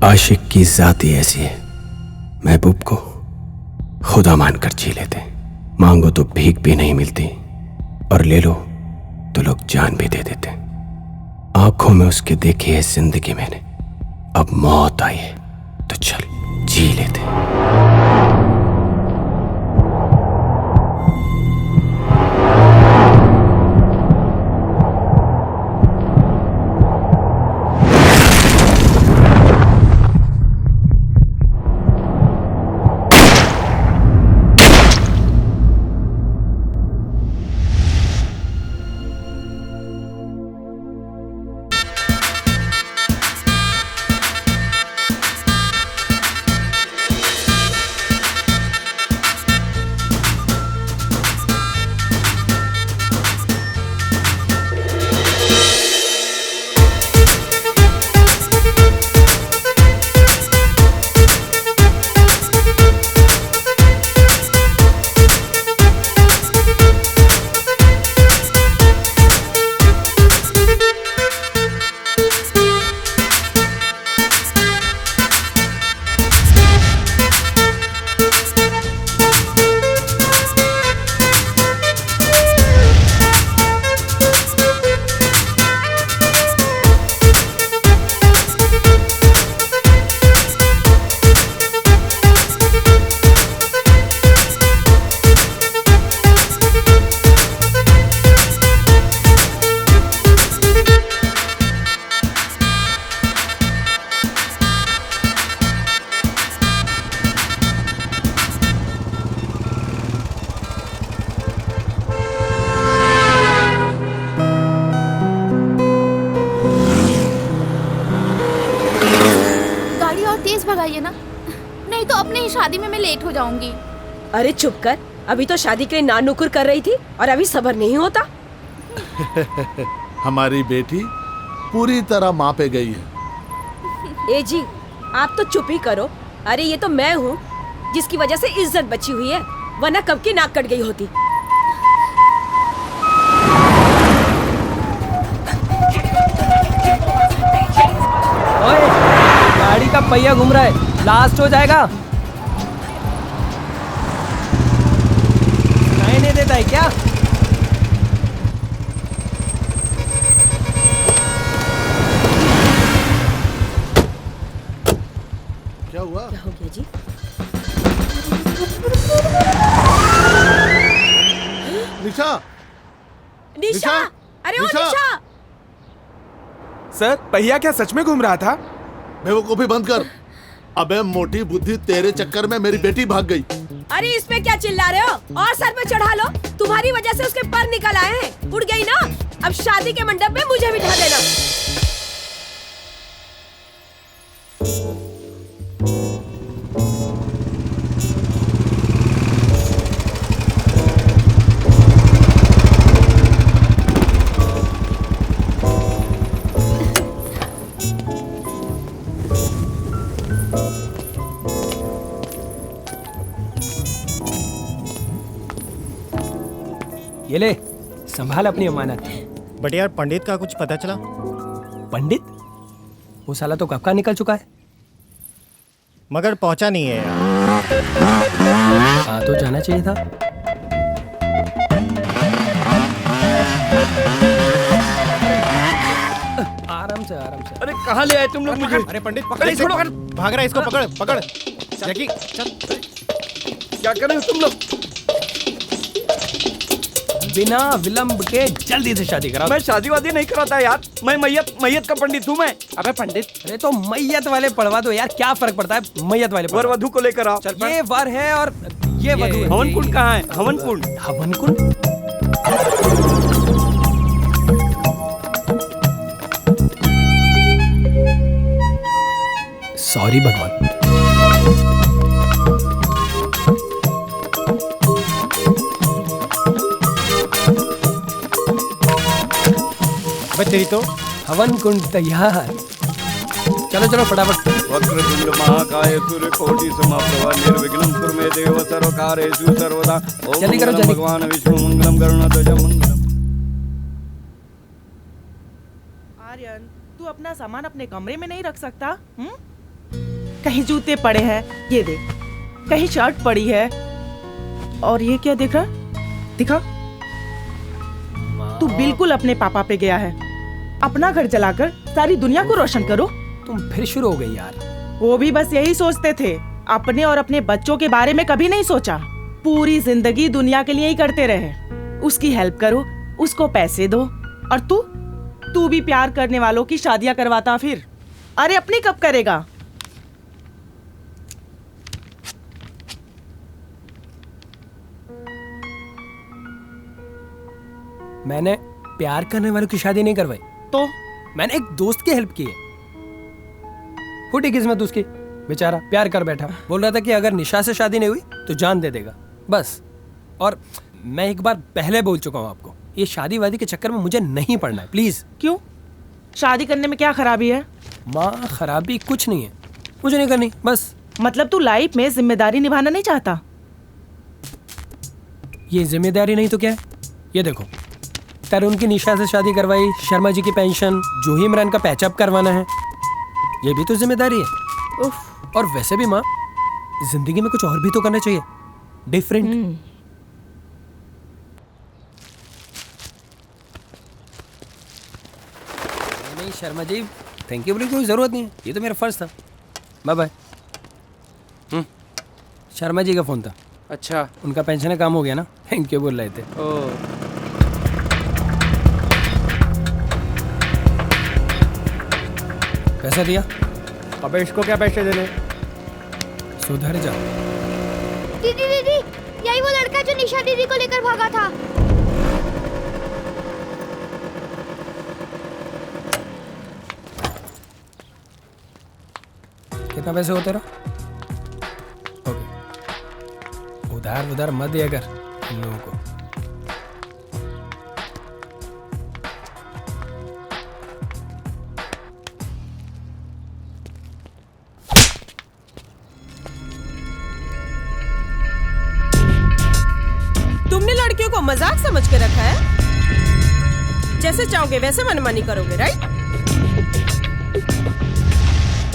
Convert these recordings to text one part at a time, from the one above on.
आशिक की जात ही ऐसी है, महबूब को खुदा मानकर जी लेते। मांगो तो भीख भी नहीं मिलती और ले लो तो लोग जान भी दे देते। आंखों में उसके देखी है जिंदगी मैंने, अब मौत आई है तो चल जी लेते। भगाइए ना, नहीं तो अपनी ही शादी में मैं लेट हो जाऊंगी। अरे चुप कर, अभी तो शादी के लिए नान नुकुर कर रही थी और अभी सब्र नहीं होता। हमारी बेटी पूरी तरह माँ पे गई है। ए जी, आप तो चुप ही करो। अरे ये तो मैं हूँ जिसकी वजह से इज्जत बची हुई है, वरना कब की नाक कट गई होती। ओए, गाड़ी का पहिया घूम रहा है, लास्ट हो जाएगा। सुनाई नहीं देता है क्या? क्या हुआ? क्या हो गया जी? निशा! निशा! अरे ओ निशा! सर, पहिया क्या सच में घूम रहा था? बेवकूफी बंद कर। अबे मोटी बुद्धि, तेरे चक्कर में मेरी बेटी भाग गई। अरे इसमें क्या चिल्ला रहे हो? और सर पे चढ़ा लो। तुम्हारी वजह से उसके पर निकल आए हैं। उड़ गई ना, अब शादी के मंडप में मुझे बिठा देना। ये ले, संभाल अपनी अमानत। बट यार, पंडित का कुछ पता चला? पंडित? वो साला तो कब का निकल चुका है। मगर पहुंचा नहीं है यार। हाँ, तो जाना चाहिए था। आराम से, आराम से। अरे कहाँ ले आए तुम लोग मुझे? अरे पंडित पकड़, इसको पकड़। भाग रहा है, इसको पकड़ पकड़। जैकी चल। क्या कर रहे हो तुम लोग? बिना विलंब के जल्दी से शादी करा। मैं शादी वादी नहीं कराता यार, मैं मैयत का पंडित हूँ मैं। अबे पंडित, अरे तो मैयत वाले पढ़वा दो यार, क्या फर्क पड़ता है। मैयत वाले वर वधु को लेकर आओ। ये वर है और ये वधु है। हवन कुंड कहाँ है? हवन कुंड। हवन कुंड? सॉरी भगवान। अबे तेरी तो हवन कुंड तैयार। चलो चलो फटाफट। वक्रतुंड महाकाय सूर्यकोटि समप्रभा निर्विघ्नं कुरु मे देव सर्वकार्येषु सर्वदा। ओम जल्दी करो, मंगलम जल्दी। भगवान विष्णु मंगलम गरुड़ध्वज मंगलम। आर्यन, तू अपना सामान अपने कमरे में नहीं रख सकता? कहीं जूते पड़े हैं, ये देख। कहीं शर्ट पड़ी है, और ये क्या दिख रहा? दिखा। तू बिल्कुल अपने पापा पे गया है। अपना घर जलाकर सारी दुनिया को रोशन करो। तुम फिर शुरू हो गई यार। वो भी बस यही सोचते थे, अपने और अपने बच्चों के बारे में कभी नहीं सोचा। पूरी जिंदगी दुनिया के लिए ही करते रहे। उसकी हेल्प करो, उसको पैसे दो, और तू भी प्यार करने वालों की शादियां करवाता फिर। अरे अपनी कब करेगा? मैंने प्यार करने वालों की शादी नहीं करवाई, तो मैंने एक दोस्त की हेल्प की है। फूटी किस्मत उसकी, बेचारा प्यार कर बैठा। बोल रहा था कि अगर निशा से शादी नहीं हुई तो जान दे देगा, बस। और मैं एक बार पहले बोल चुका हूँ आपको, ये शादी वादी के चक्कर में मुझे नहीं पड़ना है, प्लीज। क्यों? शादी करने में क्या खराबी है? माँ, खराबी कुछ नहीं है, मुझे नहीं करनी, बस। मतलब तू लाइफ में जिम्मेदारी निभाना नहीं चाहता? ये जिम्मेदारी नहीं तो क्या है? ये देखो, तरुण की निशा से शादी करवाई, शर्मा जी की पेंशन, जूही इमरान का पैचअप करवाना है, ये भी तो जिम्मेदारी है। उफ। और वैसे भी माँ, जिंदगी में कुछ और भी तो करना चाहिए, डिफरेंट। नहीं शर्मा जी, थैंक यू बोलने की कोई जरूरत नहीं है, ये तो मेरा फर्ज था। Bye bye. शर्मा जी का फोन था। अच्छा, उनका पेंशन का काम हो गया ना, थैंक यू बोल रहे थे। ओ पैसा दिया? अबे इसको क्या पैसे देने? सुधर जा। दीदी दीदी, यही वो लड़का जो निशा दीदी को लेकर भागा था। कितना पैसे हो तेरा? ओके, उधार उधार मत दिया कर इन लोगों को। तुमने लड़कियों को मजाक समझ के रखा है? जैसे चाहोगे वैसे मनमानी करोगे, राइट?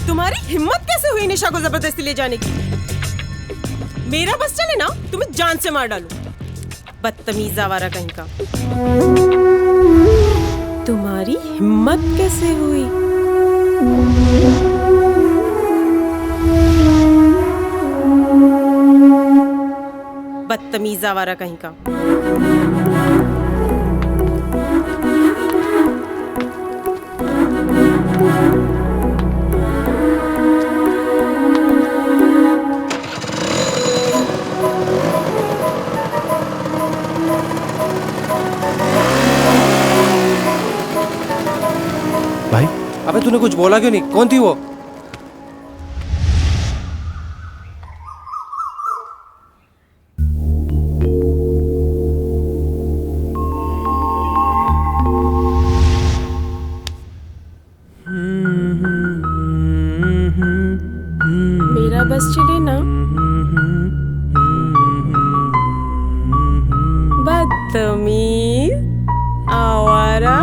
तुम्हारी हिम्मत कैसे हुई निशा को जबरदस्ती ले जाने की? मेरा बस चले ना, तुम्हें जान से मार डालूं। बदतमीज आवारा कहीं का। तुम्हारी हिम्मत कैसे हुई? बदतमीज आवारा कहीं का। भाई, अबे तूने कुछ बोला क्यों नहीं? कौन थी वो? मेरा बस चले ना। बदतमीज आवारा।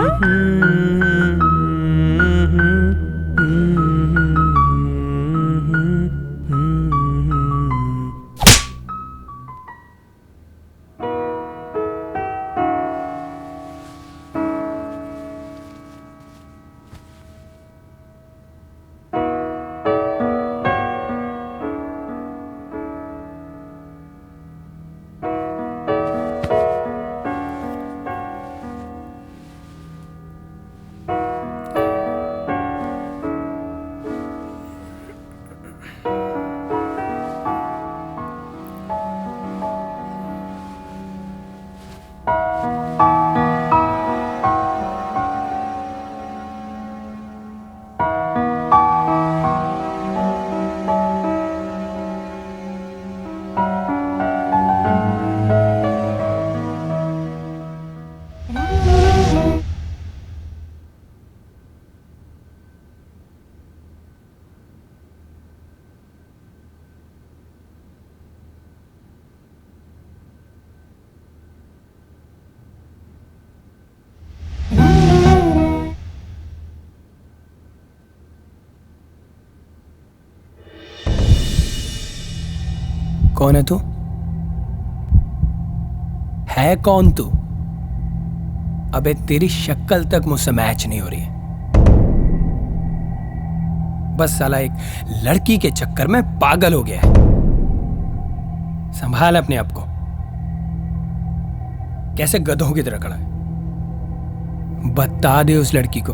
कौन है तू? है कौन तू? अबे तेरी शक्ल तक मुझसे मैच नहीं हो रही है। बस साला एक लड़की के चक्कर में पागल हो गया है। संभाल अपने आप को। कैसे गधों की तरह खड़ा है। बता दे उस लड़की को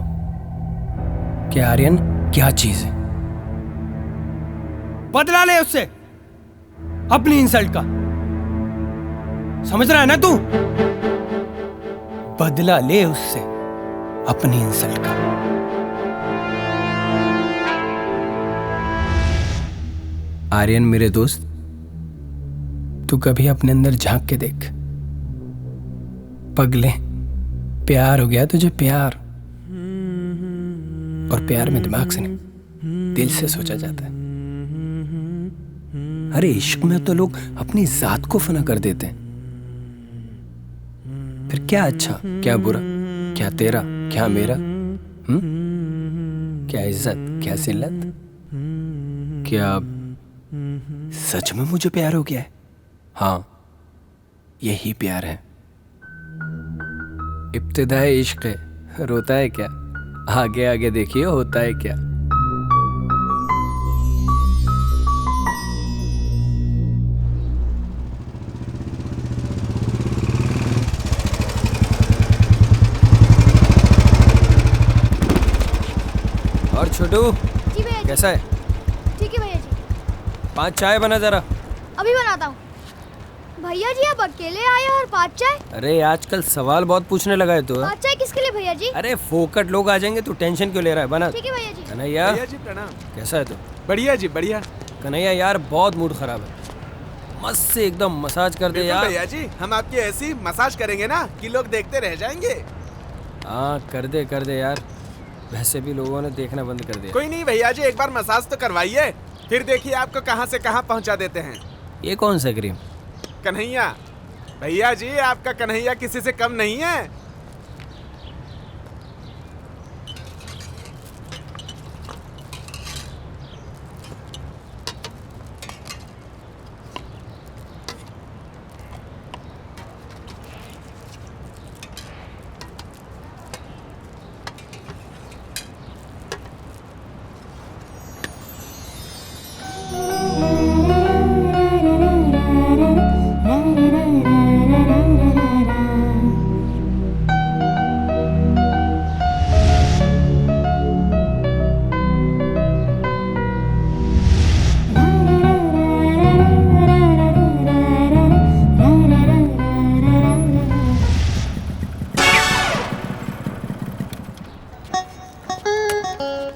कि आर्यन क्या चीज है। बदला ले उससे अपनी इंसल्ट का। समझ रहा है ना तू? बदला ले उससे अपनी इंसल्ट का। आर्यन मेरे दोस्त, तू कभी अपने अंदर झांक के देख। पगले, प्यार हो गया तुझे, प्यार। और प्यार में दिमाग से नहीं, दिल से सोचा जाता है। अरे इश्क में तो लोग अपनी जात को फना कर देते हैं। फिर क्या अच्छा, क्या बुरा, क्या तेरा, क्या मेरा, क्या इज्जत, क्या जिल्लत, क्या सच में मुझे प्यार हो गया है? हाँ, यही प्यार है। इब्तिदाए इश्क है, रोता है क्या? आगे आगे देखिए होता है क्या। और छोटू जी भैया जी। कैसा है? ठीक है भैया जी। 5 चाय बना जरा। अभी बनाता हूँ। भैया जी आप अकेले आए और 5 चाय? अरे आजकल सवाल बहुत पूछने लगा है तो। 5 चाय किसके लिए भैया जी? अरे फोकट लोग आ जाएंगे, तू टेंशन क्यों ले रहा है? बना। ठीक है भैया जी। कन्हैया जी प्रणाम। कैसा है तू? बढ़िया जी बढ़िया। कन्हैया यार बहुत मूड खराब है, मस्त से एकदम मसाज कर दे यार। भैया जी हम आपकी ऐसी मसाज करेंगे ना कि लोग देखते रह जाएंगे। हाँ कर दे यार, वैसे भी लोगों ने देखना बंद कर दिया। कोई नहीं भैया जी, एक बार मसाज तो करवाइए, फिर देखिए आपको कहाँ से कहाँ पहुँचा देते हैं। ये कौन सा क्रीम? कन्हैया। भैया जी आपका कन्हैया किसी से कम नहीं है।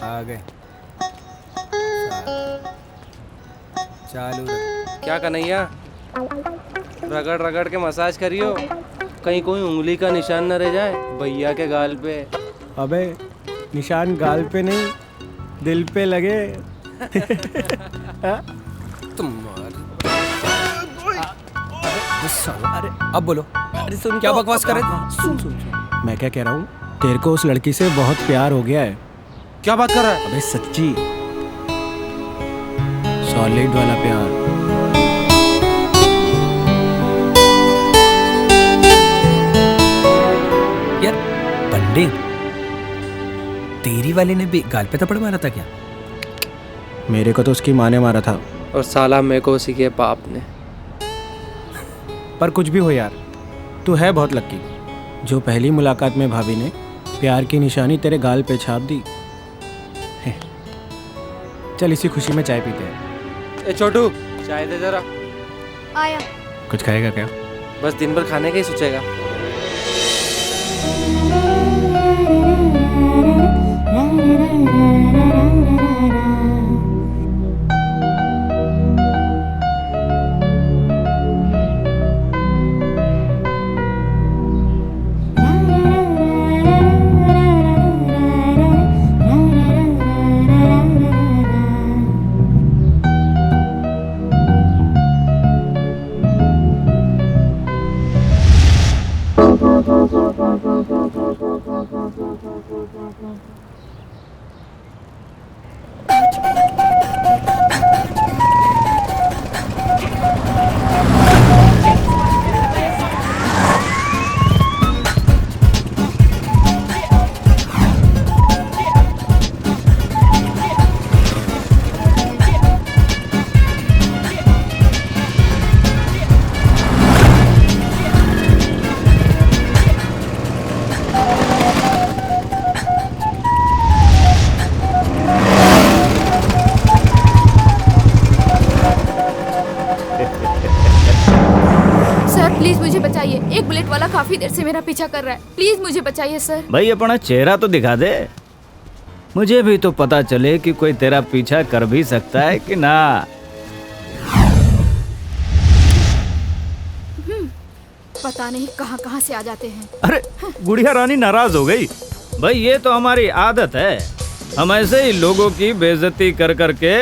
आ गए। चालू रख। क्या कन्हैया, रगड़ रगड़ के मसाज करियो, कहीं कोई उंगली का निशान न रह जाए भैया के गाल पे। अबे निशान गाल पे नहीं, दिल पे लगे। अरे अब बोलो, क्या बकवास कर रहे थे? सुन मैं क्या कह रहा हूँ, तेरे को उस लड़की से बहुत प्यार हो गया है। क्या बात कर रहा है? अबे सच्ची, सॉलिड वाला प्यार। यार पंडित, तेरी वाले ने भी गाल पे थप्पड़ मारा था क्या? मेरे को तो उसकी माँ ने मारा था। और साला मेरे को उसी के बाप ने। पर कुछ भी हो यार, तू है बहुत लक्की जो पहली मुलाकात में भाभी ने प्यार की निशानी तेरे गाल पे छाप दी। चल इसी खुशी में चाय पीते हैं। ए छोटू, चाय दे जरा। आया। कुछ खाएगा क्या? बस दिन भर खाने का ही सोचेगा। देर से मेरा पीछा कर रहा है। प्लीज मुझे बचाइए सर। भाई अपना चेहरा तो दिखा दे, मुझे भी तो पता चले कि कोई तेरा पीछा कर भी सकता है कि ना। पता नहीं कहाँ कहाँ से आ जाते हैं। अरे गुड़िया रानी नाराज हो गई। भाई ये तो हमारी आदत है, हम ऐसे ही लोगों की बेइज्जती कर करके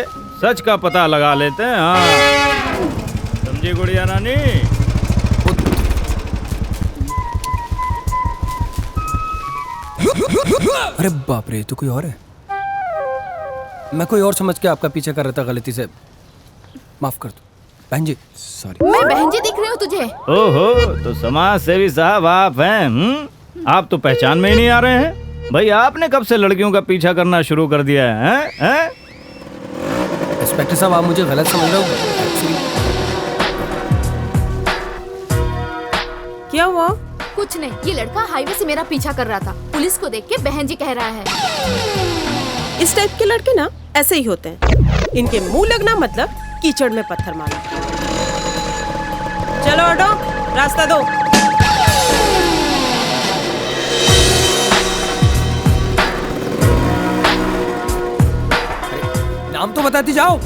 सच का पता लगा लेते हैं। हाँ समझी गुड़िया रानी? अरे बाप रे, तो कोई और है। मैं कोई और समझ के आपका पीछा कर रहा था, गलती से माफ कर दो बहन जी। सॉरी। मैं बहन जी दिख रही हूँ तुझे? ओहो, तो समाज सेवी साहब आप हैं? आप तो पहचान में ही नहीं आ रहे हैं। भाई आपने कब से लड़कियों का पीछा करना शुरू कर दिया है? इंस्पेक्टर साहब, आप मुझे गलत समझ रहे हो। क्या हुआ? कुछ नहीं, ये लड़का हाईवे से मेरा पीछा कर रहा था। पुलिस को देख के बहन जी कह रहा है। इस टाइप के लड़के ना ऐसे ही होते हैं। इनके मुंह लगना मतलब कीचड़ में पत्थर मारना। चलो ऑटो, रास्ता दो। नाम तो बताती जाओ।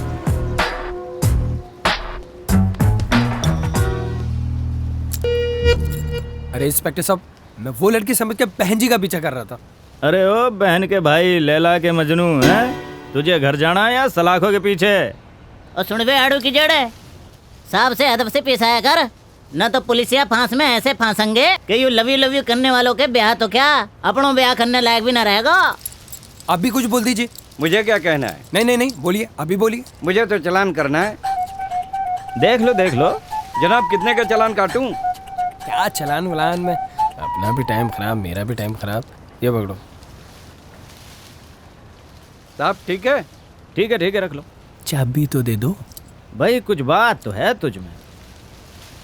अरे इंस्पेक्टर साहब, मैं वो लड़की समझ के बहन जी का पीछा कर रहा था। अरे ओ बहन के भाई, लैला के मजनू हैं? तुझे घर जाना है या सलाखों के पीछे? और सुन बे आड़ू की जड़, साहब से अदब से पेश आया कर, न तो पुलिसिया फांस में ऐसे फांसेंगे कि यू लव यू करने वालों के ब्याह तो क्या अपनों ब्याह करने लायक भी न रहेगा। आप भी कुछ बोल दीजिए। मुझे क्या कहना है? नहीं बोलिए, अभी बोलिए। मुझे तो चालान करना है। देख लो जनाब, कितने का चालान काटूं? क्या चालान वलान में, अपना भी टाइम खराब, मेरा भी टाइम खराब। ये पकड़ो साहब। ठीक है रख लो। चाबी तो दे दो। भाई कुछ बात तो है तुझ में,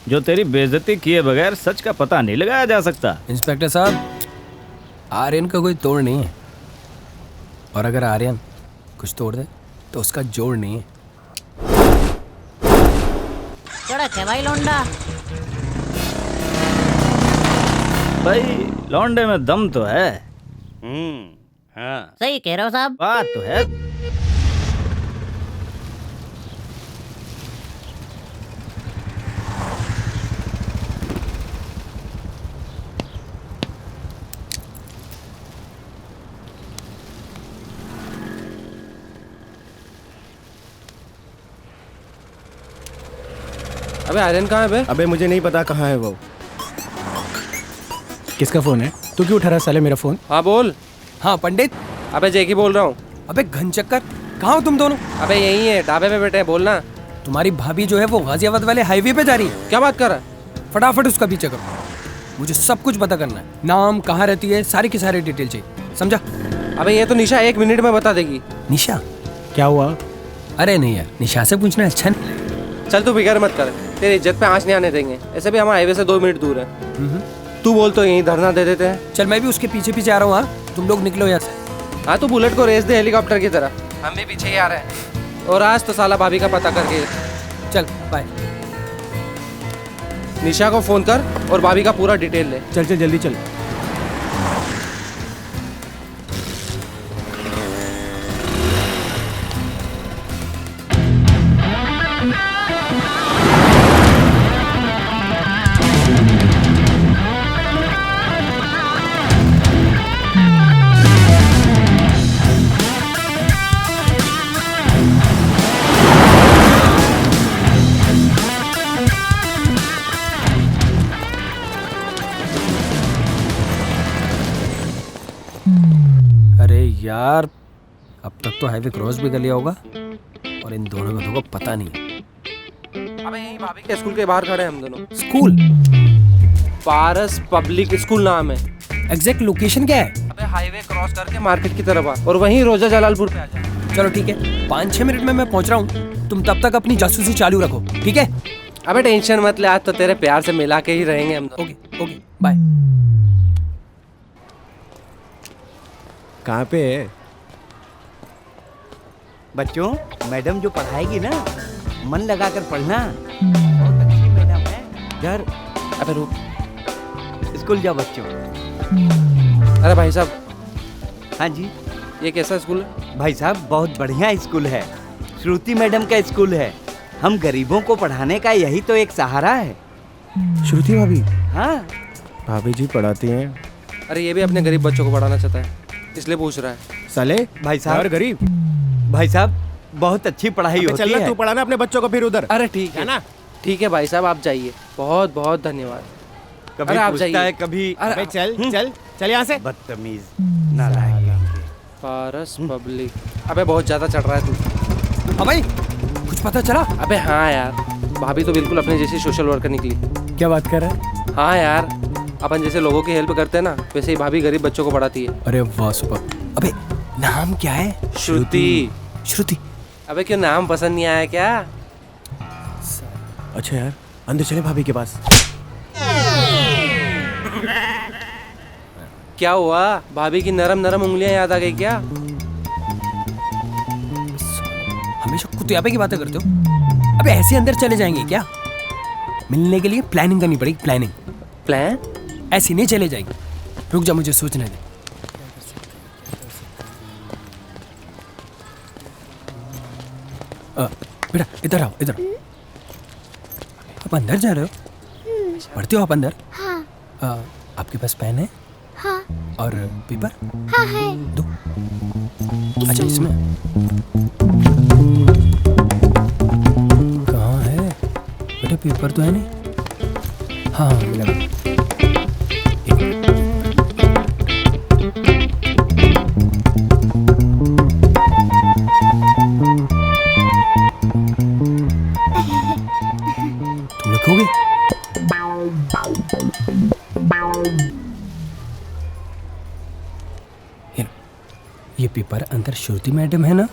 जो तेरी बेइज्जती किए बगैर सच का पता नहीं लगाया जा सकता। इंस्पेक्टर साहब, आर्यन का कोई तोड़ नहीं है, और अगर आर्यन कुछ तोड़ दे तो उसका जोड़ नहीं है। कड़क है भाई लौंडा। भाई लौंडे में दम तो है। हाँ सही कह रहे हो साहब। बात तो है। अबे आर्यन कहाँ है बे? अबे मुझे नहीं पता कहाँ है वो। किसका फोन है? तू क्यों उठा रहा साले मेरा फोन? हाँ बोल। हाँ पंडित। अबे जेकी बोल रहा हूँ। अबे घन चक्कर, कहाँ हो तुम दोनों? अबे यही है, ढाबे पे बैठे हैं, बोलना। तुम्हारी भाभी जो है वो गाजियाबाद वाले हाईवे पे जा रही है। क्या बात कर रहा है? फटाफट उसका पीछा करो, मुझे सब कुछ पता करना है। नाम, कहाँ रहती है, सारी की सारी डिटेल चाहिए, समझा? अबे ये तो निशा 1 मिनट में बता देगी। निशा? क्या हुआ? अरे नहीं यार, निशा से पूछना अच्छा नहीं लगेगा। चल तू फिक्र मत कर, तेरी इज्जत पे आँच नहीं आने देंगे। ऐसे भी हमारा हाईवे से 2 मिनट दूर है। तू बोल तो यहीं धरना दे देते हैं। चल मैं भी उसके पीछे पीछे आ रहा हूँ। हाँ तुम लोग निकलो यहाँ से। हाँ तू बुलेट को रेस दे हेलीकॉप्टर की तरह, हम भी पीछे ही आ रहे हैं। और आज तो साला भाभी का पता करके। चल बाय। निशा को फोन कर और भाभी का पूरा डिटेल ले। चल जल्दी चल। यार अब तक तो हाईवे क्रॉस भी कर लिया होगा और इन दोनों में तो पता नहीं है। अबे यहीं भाभी के स्कूल के बाहर खड़े हैं हम दोनों। स्कूल? पारस पब्लिक स्कूल नाम है। एग्जैक्ट लोकेशन क्या है? अबे हाईवे क्रॉस करके मार्केट की तरफ आ और वहीं रोजा जलालपुर पे आ जा। चलो ठीक है, 5-6 मिनट में मैं पहुंच रहा हूँ। तुम तब तक अपनी जासूसी चालू रखो, ठीक है? अबे टेंशन मत ले, आज तो तेरे प्यार से मिला के ही रहेंगे हम दोनों। Okay bye. कहाँ पे है? बच्चों, मैडम जो पढ़ाएगी ना, मन लगाकर पढ़ना। बहुत अच्छी मैडम है। यार अबे रुक, स्कूल जाओ बच्चों। अरे भाई साहब, हाँ जी ये कैसा स्कूल है? भाई साहब, बहुत बढ़िया स्कूल है। श्रुति मैडम का स्कूल है। हम गरीबों को पढ़ाने का यही तो एक सहारा है। श्रुति भाभी? हाँ भाभी जी पढ़ाती हैं। अरे ये भी अपने गरीब बच्चों को पढ़ाना चाहता है, इसलिए पूछ रहा है। साले भाई साहब, यार गरीब। भाई साहब बहुत अच्छी पढ़ाई होती है। तू पढ़ाना अपने बच्चों को फिर उधर। अरे ठीक है ना, ठीक है भाई साहब, आप जाइए। बहुत बहुत धन्यवाद। कभी अरे आप पूछता जाइए। है, कभी अरे चल यहाँ से। बदतमीज नालायक। पारस पब्लिक। अबे बहुत ज्यादा चढ़ रहा है तू। अब भाई कुछ पता चला? अबे हाँ यार, भाभी तो बिल्कुल अपने जैसी सोशल वर्कर निकली। क्या बात कर रहा है? हाँ यार, अपन जैसे लोगों की हेल्प करते हैं ना, वैसे ही भाभी गरीब बच्चों को पढ़ाती है। अरे वाह सुपर। अबे नाम क्या है? श्रुति। श्रुति। अबे क्यों नाम पसंद नहीं आया क्या? अच्छा यार, अंदर चले भाभी के पास। क्या हुआ, भाभी की नरम नरम उंगलियां याद आ गई क्या? हमेशा कुतियाबे की बातें करते हो। अबे ऐसे अंदर चले जाएंगे क्या? मिलने के लिए प्लानिंग करनी पड़ेगी। प्लानिंग। प्लान? ऐसे नहीं चले जाएंगे। रुक जा, मुझे सोचने दे। बेटा इधर आओ, इधर। आप अंदर जा रहे हो? पढ़ते हो आप अंदर? हाँ। आपके पास पेन है? हाँ। और पेपर? हाँ है। दो। अच्छा इसमें कहाँ है बेटा? पेपर तो है नहीं। हाँ मिला। तुम लिखोगे? ये पेपर अंदर श्रुति मैडम है ना,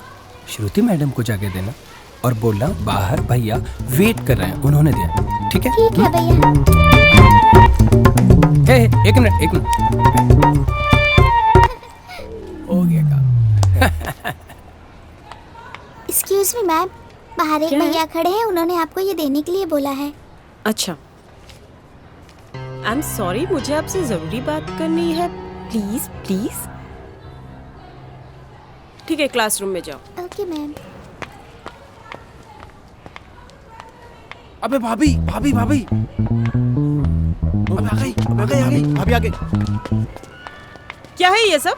श्रुति मैडम को जाके देना और बोलना बाहर भैया वेट कर रहे हैं, उन्होंने दिया। ठीक है? ठीक है भैया। एक मिनट, एक मिनट। हो गया काम। एक्सक्यूज मी मैम, बाहर एक भैया खड़े हैं, उन्होंने आपको ये देने के लिए बोला है। अच्छा, आई एम सॉरी, मुझे आपसे जरूरी बात करनी है। Please please. ठीक है, क्लासरूम में जाओ। Okay ma'am. अबे भाभी भाभी भाभी, अबे आ गई, आ गई, आ गई, भाभी आ गई। क्या है ये सब?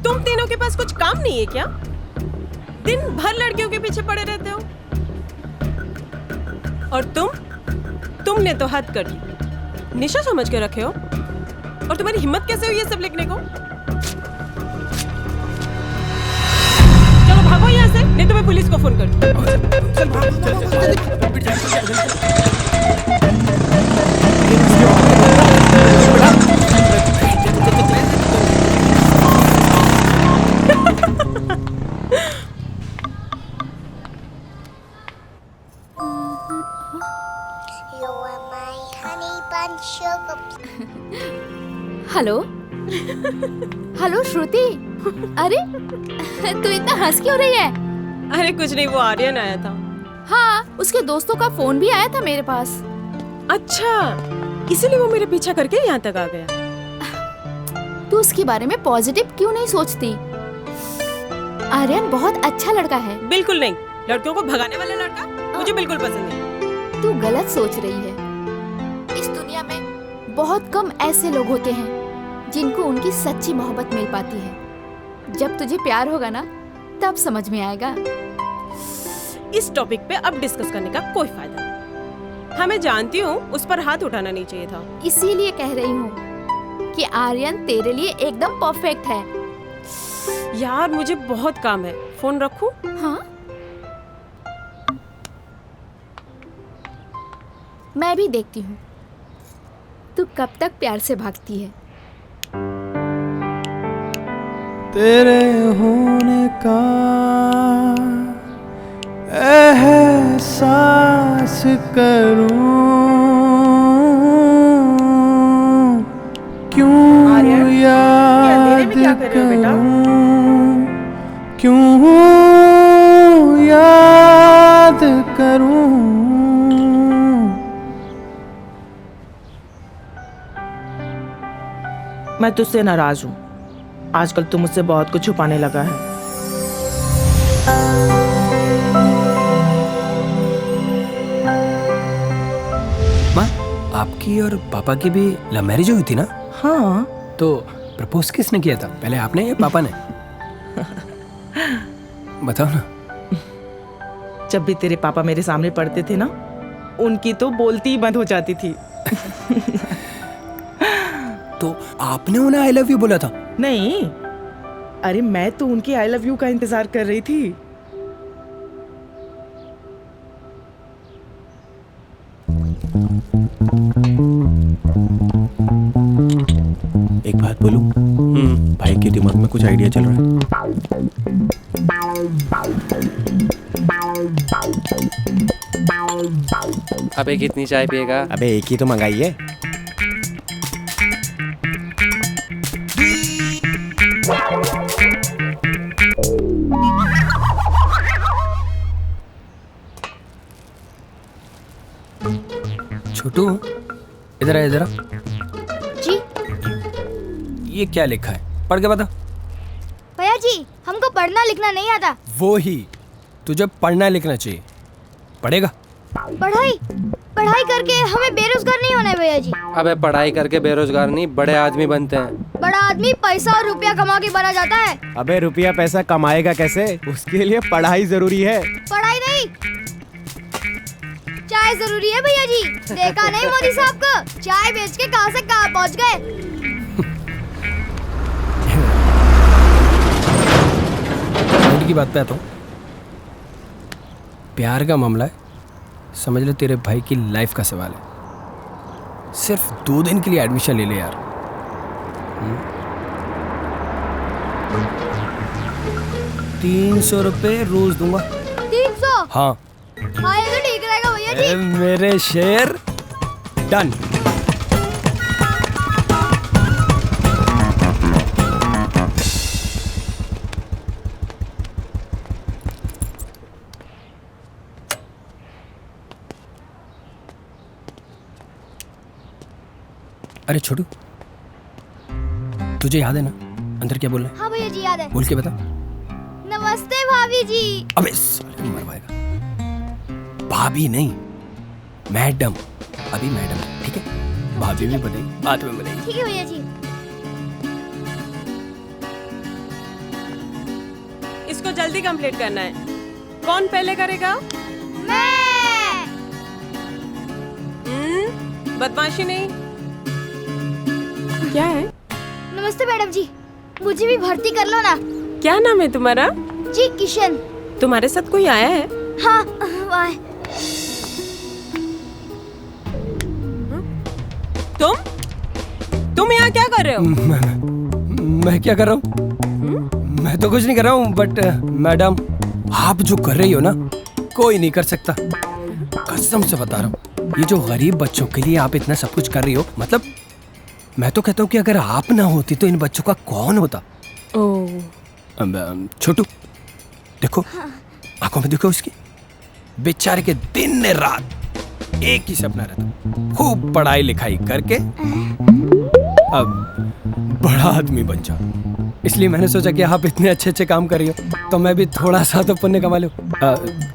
तुम तीनों के पास कुछ काम नहीं है क्या? दिन भर लड़कियों के पीछे पड़े रहते हो। और तुमने तो हद कर दी, निशा समझ के रखे हो। और तुम्हारी हिम्मत कैसे हुई ये सब लिखने को? चलो भागो यहाँ से, नहीं तो मैं पुलिस को फोन कर दूँ। चल भाग। हेलो। हेलो श्रुति। अरे तू इतना हंस क्यों रही है? अरे कुछ नहीं, वो आर्यन आया था। हाँ, उसके दोस्तों का फोन भी आया था मेरे पास। अच्छा, इसीलिए वो मेरे पीछा करके यहाँ तक आ गया। तू उसके बारे में पॉजिटिव क्यों नहीं सोचती? आर्यन बहुत अच्छा लड़का है। बिल्कुल नहीं, लड़कियों को भगाने वाला लड़का मुझे बिल्कुल पसंद नहीं। तू गलत सोच रही है। इस दुनिया में बहुत कम ऐसे लोग होते हैं जिनको उनकी सच्ची मोहब्बत मिल पाती है। जब तुझे प्यार होगा ना, तब समझ में आएगा। इस टॉपिक पे अब डिस्कस करने का कोई फायदा नहीं। हाँ मैं जानती हूँ, उस पर हाथ उठाना नहीं चाहिए था। इसीलिए कह रही हूँ कि आर्यन तेरे लिए एकदम परफेक्ट है। यार मुझे बहुत काम है, फोन रखूं? हाँ, मैं भी देखती हूँ तू कब तक प्यार से भागती है। तेरे होने का एहसास करूं, क्यों याद करूं, क्यों याद करूं, मैं तुझसे नाराज हूँ। आजकल तू मुझसे बहुत कुछ छुपाने लगा है। माँ, आपकी और पापा की भी लव मैरिज हुई थी ना? हाँ। तो प्रपोज किसने किया था, पहले आपने या पापा ने? बताओ ना। जब भी तेरे पापा मेरे सामने पढ़ते थे ना, उनकी तो बोलती ही बंद हो जाती थी। तो आपने उन्हें आई लव यू बोला था? नहीं, अरे मैं तो उनकी आई लव यू का इंतजार कर रही थी। एक बात बोलूं? भाई के दिमाग में कुछ आइडिया चल रहा है। अबे कितनी चाय पिएगा? अबे एक ही तो मंगाई है। छोटू, इधर आ, इधर आ। जी ये क्या लिखा है, पढ़ के बता। भैया जी, हमको पढ़ना लिखना नहीं आता। वो ही, तुझे पढ़ना लिखना चाहिए। पढ़ेगा? पढ़ाई करके हमें बेरोजगार नहीं होना है भैया जी। अबे पढ़ाई करके बेरोजगार नहीं, बड़े आदमी बनते हैं। बड़ा आदमी पैसा और रुपया कमा के बना जाता है। अबे रुपया पैसा कमाएगा कैसे? उसके लिए पढ़ाई जरूरी है। पढ़ाई नहीं, चाय जरूरी है भैया जी। देखा नहीं मोदी साहब को, चाय बेच के कहां से कहां पहुंच गए। की बात पे आता हूँ। प्यार का मामला है, समझ ले तेरे भाई की लाइफ का सवाल है। सिर्फ 2 दिन के लिए एडमिशन ले ले यार। 300 रुपए रोज दूंगा। 300? हाँ। हाँ ये तो ठीक रहेगा भैया जी। मेरे शेर, डन। अरे छोटू, तुझे याद है ना अंदर क्या बोलना है? हाँ भैया जी याद है। बोल के बता। नमस्ते भाभी जी। अबे साले मरवाएगा। भाभी नहीं, मैडम। अभी मैडम, ठीक है? भाभी भी बनेगी, बाद में बनेगी। ठीक है भैया जी। इसको जल्दी कंप्लीट करना है। कौन पहले करेगा? मैं। बदमाशी नहीं। क्या है? नमस्ते मैडम जी, मुझे भी भर्ती कर लो ना। क्या नाम है तुम्हारा? जी किशन। तुम्हारे साथ कोई आया है? हाँ वाह। तुम यहाँ क्या कर रहे हो? मैं क्या कर रहा हूँ? मैं तो कुछ नहीं कर रहा हूँ, बट मैडम आप जो कर रही हो ना, कोई नहीं कर सकता। कसम से बता रहा हूँ, ये जो गरीब बच्चों के लिए आप इतना सब कुछ कर रही हो, मतलब मैं तो कहता हूँ कि अगर आप ना होती तो इन बच्चों का कौन होता? छोटू देखो, आंखों में देखो उसकी, बेचारे के दिन रात एक ही सपना रहता, खूब पढ़ाई लिखाई करके अब बड़ा आदमी बन जाओ। इसलिए मैंने सोचा कि आप इतने अच्छे अच्छे काम कर रही हो तो मैं भी थोड़ा सा तो पुण्य कमा लूं।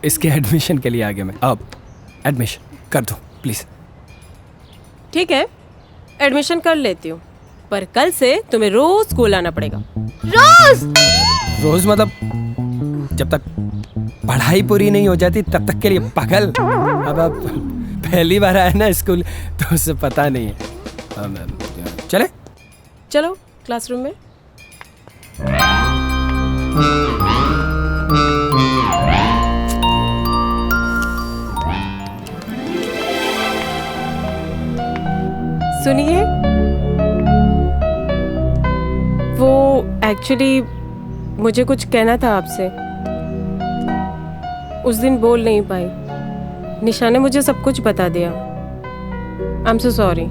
इसके एडमिशन के लिए आ गया मैं। अब एडमिशन कर दो प्लीज। ठीक है, एडमिशन कर लेती हूँ, पर कल से तुम्हें रोज स्कूल आना पड़ेगा। रोज मतलब जब तक पढ़ाई पूरी नहीं हो जाती तब तक के लिए पागल। अब पहली बार आया ना स्कूल तो उसे पता नहीं है। चले चलो क्लासरूम में। सुनिए, वो एक्चुअली मुझे कुछ कहना था आपसे, उस दिन बोल नहीं पाई। निशा ने मुझे सब कुछ बता दिया। I am so sorry.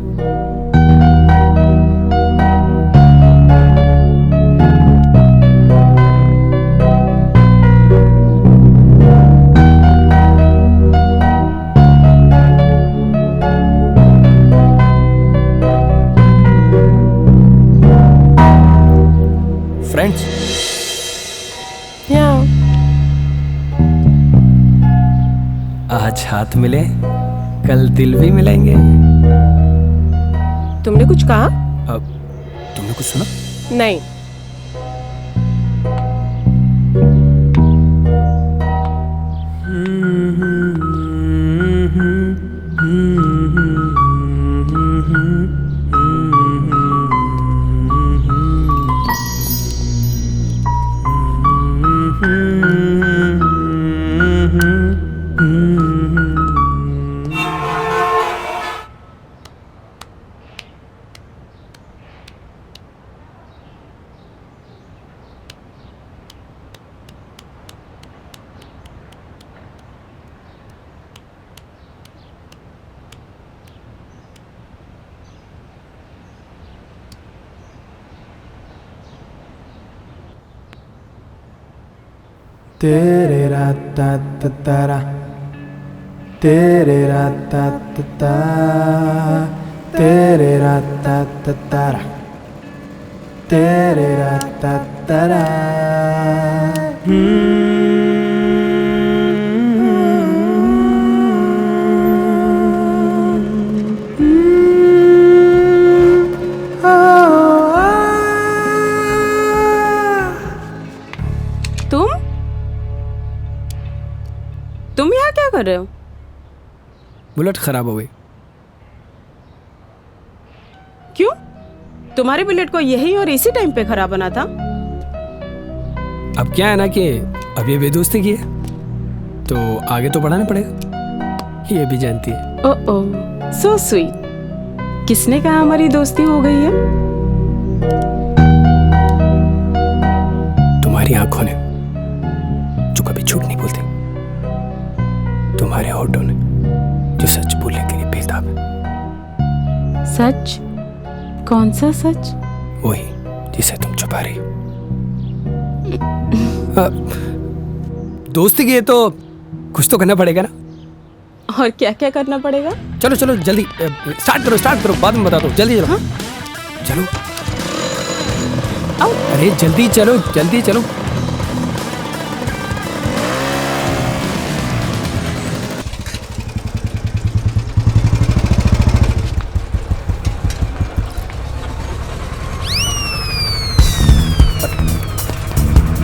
Friends? आज हाथ मिले, कल दिल भी मिलेंगे। तुमने कुछ कहा? अब तुमने कुछ सुना? नहीं। तेरे राता तारा, तेरे राता ता, तेरे राता तारा, तेरे राता तारा। तुम यहाँ क्या कर रहे हो? बुलेट खराब हो गई। क्यों? तुम्हारे बुलेट को यही और इसी टाइम पे खराब बना था। अब क्या है ना कि अब ये बेदोस्ती की है तो आगे तो बढ़ाना पड़ेगा, ये भी जानती है। ओह सो स्वीट। किसने कहा हमारी दोस्ती हो गई है? तुम्हारी आंखों ने जो कभी झूठ नहीं बोलती, तुम्हारे होठों ने जो सच बोलने के लिए बेताब है। सच? कौन सा सच? वही जिसे तुम छुपा रही हो। दोस्ती की है तो कुछ तो करना पड़ेगा ना। और क्या क्या करना पड़ेगा? चलो चलो जल्दी स्टार्ट करो, बाद में बता दो। जल्दी चलो। हाँ? चलो आओ। अरे जल्दी चलो।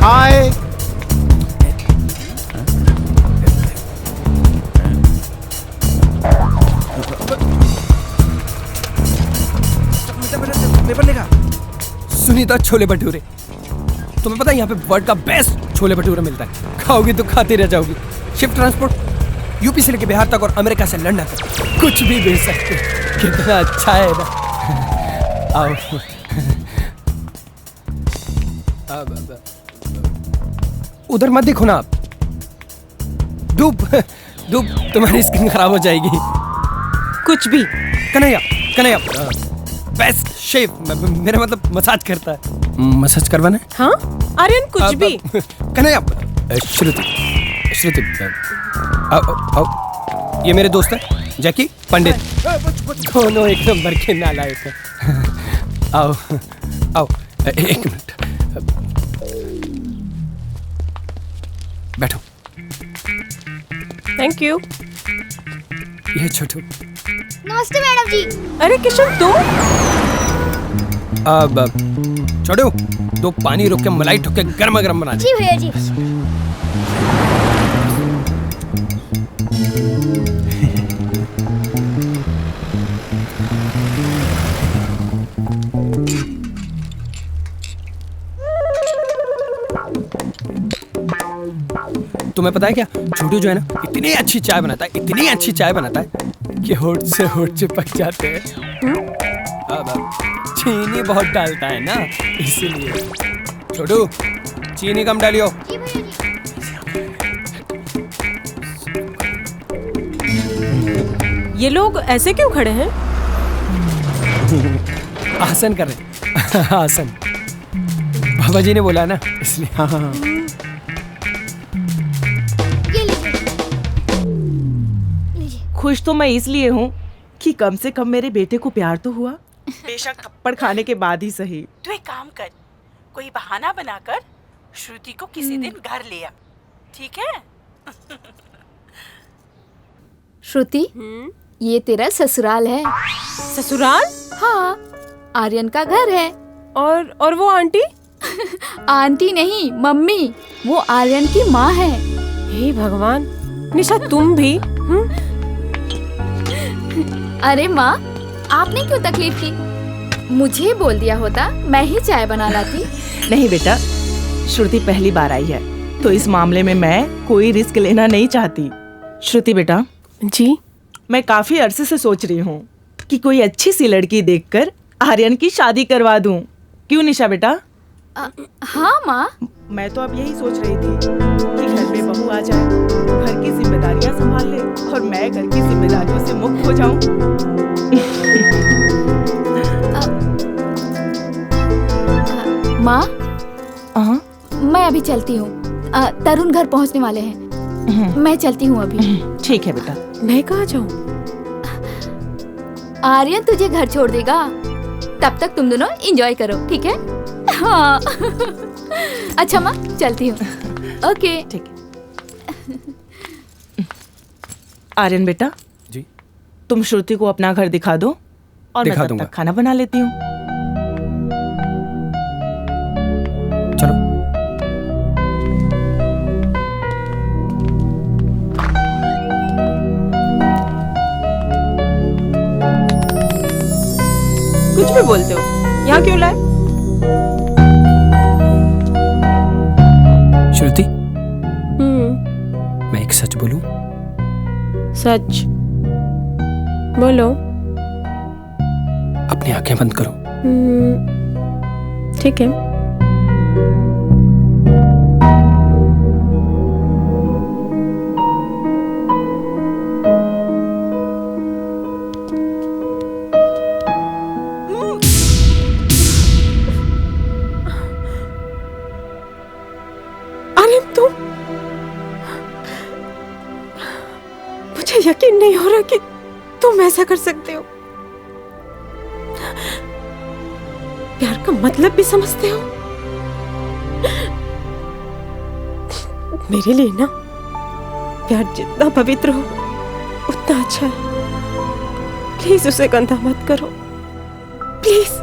हाय। सुनीता छोले भटूरे, तुम्हें पता है यहाँ पे वर्ल्ड का बेस्ट छोले भटूरे मिलता है। खाओगी तो खाते रह जाओगी। शिप ट्रांसपोर्ट यूपी से लेके बिहार तक और अमेरिका से लंदन तक कुछ भी भेज सकते। कितना अच्छा है ना। आओ। उधर मत देखो ना आप। धूप तुम्हारी स्किन खराब हो जाएगी। कुछ भी। कन्हैया बेस्ट शेफ, मेरा मतलब मसाज करता है। मसाज करवाना है? हाँ आर्यन कुछ भी। कन्हैया, श्रुति आओ। ये मेरे दोस्त है जैकी, पंडित, दोनों एक नंबर के नालायक हैं। आओ एक मिनट बैठो। Thank you. ये छोटू। नमस्ते मैडम जी। अरे किशन तुम? अब छोटू, दो पानी रोक के मलाई ठोक के गर्मा गर्म बना दे। जी भैया जी। तुम्हें पता है क्या, छोटू जो है ना इतनी अच्छी चाय बनाता है कि होठ से चिपक जाते हैं। अब चीनी बहुत डालता है ना, इसीलिए। छोटू चीनी कम डालियो। ये लोग ऐसे क्यों खड़े हैं? आसन कर रहे। आसन बाबा जी ने बोला ना, इसलिए। हाँ। खुश तो मैं इसलिए हूँ कि कम से कम मेरे बेटे को प्यार तो हुआ, बेशक थप्पड़ खाने के बाद ही सही। तो एक काम कर, कोई बहाना बनाकर श्रुति को किसी दिन घर ले आ, ठीक है? श्रुति, ये तेरा ससुराल है। ससुराल? हाँ, आर्यन का घर है। और वो आंटी? आंटी नहीं, मम्मी। वो आर्यन की माँ है। हे भगवान, निशा तुम भी? अरे माँ, आपने क्यों तकलीफ की? मुझे बोल दिया होता, मैं ही चाय बना लाती। नहीं बेटा, श्रुति पहली बार आई है, तो इस मामले में मैं कोई रिस्क लेना नहीं चाहती। श्रुति बेटा। जी? मैं काफी अरसे से सोच रही हूँ कि कोई अच्छी सी लड़की देखकर आर्यन की शादी करवा दूं। क्यों निशा बेटा? हाँ माँ। मैं तो अब यही सोच रही थी कि घर में बहू आ जाए, घर की जिम्मेदारियां संभाल ले और मैं घर की जिम्मेदारियों से मुक्त हो जाऊं। माँ, मैं अभी चलती हूँ। तरुण घर पहुँचने वाले हैं। मैं चलती हूँ अभी। ठीक है बेटा। मैं कहाँ जाऊँ? आर्यन तुझे घर छोड़ देगा, तब तक तुम दोनों एंजॉय करो, ठीक है? हाँ। अच्छा माँ, चलती हूँ। ओके। ठीक है। आर्यन बेटा जी, तुम श्रुति को अपना घर दिखा दो और मैं तब तक खाना बना लेती हूँ। चलो। कुछ भी बोलते हो, यहाँ क्यों लाए? श्रुति, मैं एक सच बोलूं? सच बोलो। अपनी आंखें बंद करो। ठीक है। यकीन नहीं हो रहा कि तुम ऐसा कर सकते हो। प्यार का मतलब भी समझते हो? मेरे लिए ना प्यार जितना पवित्र हो उतना अच्छा है। प्लीज उसे गंदा मत करो, please.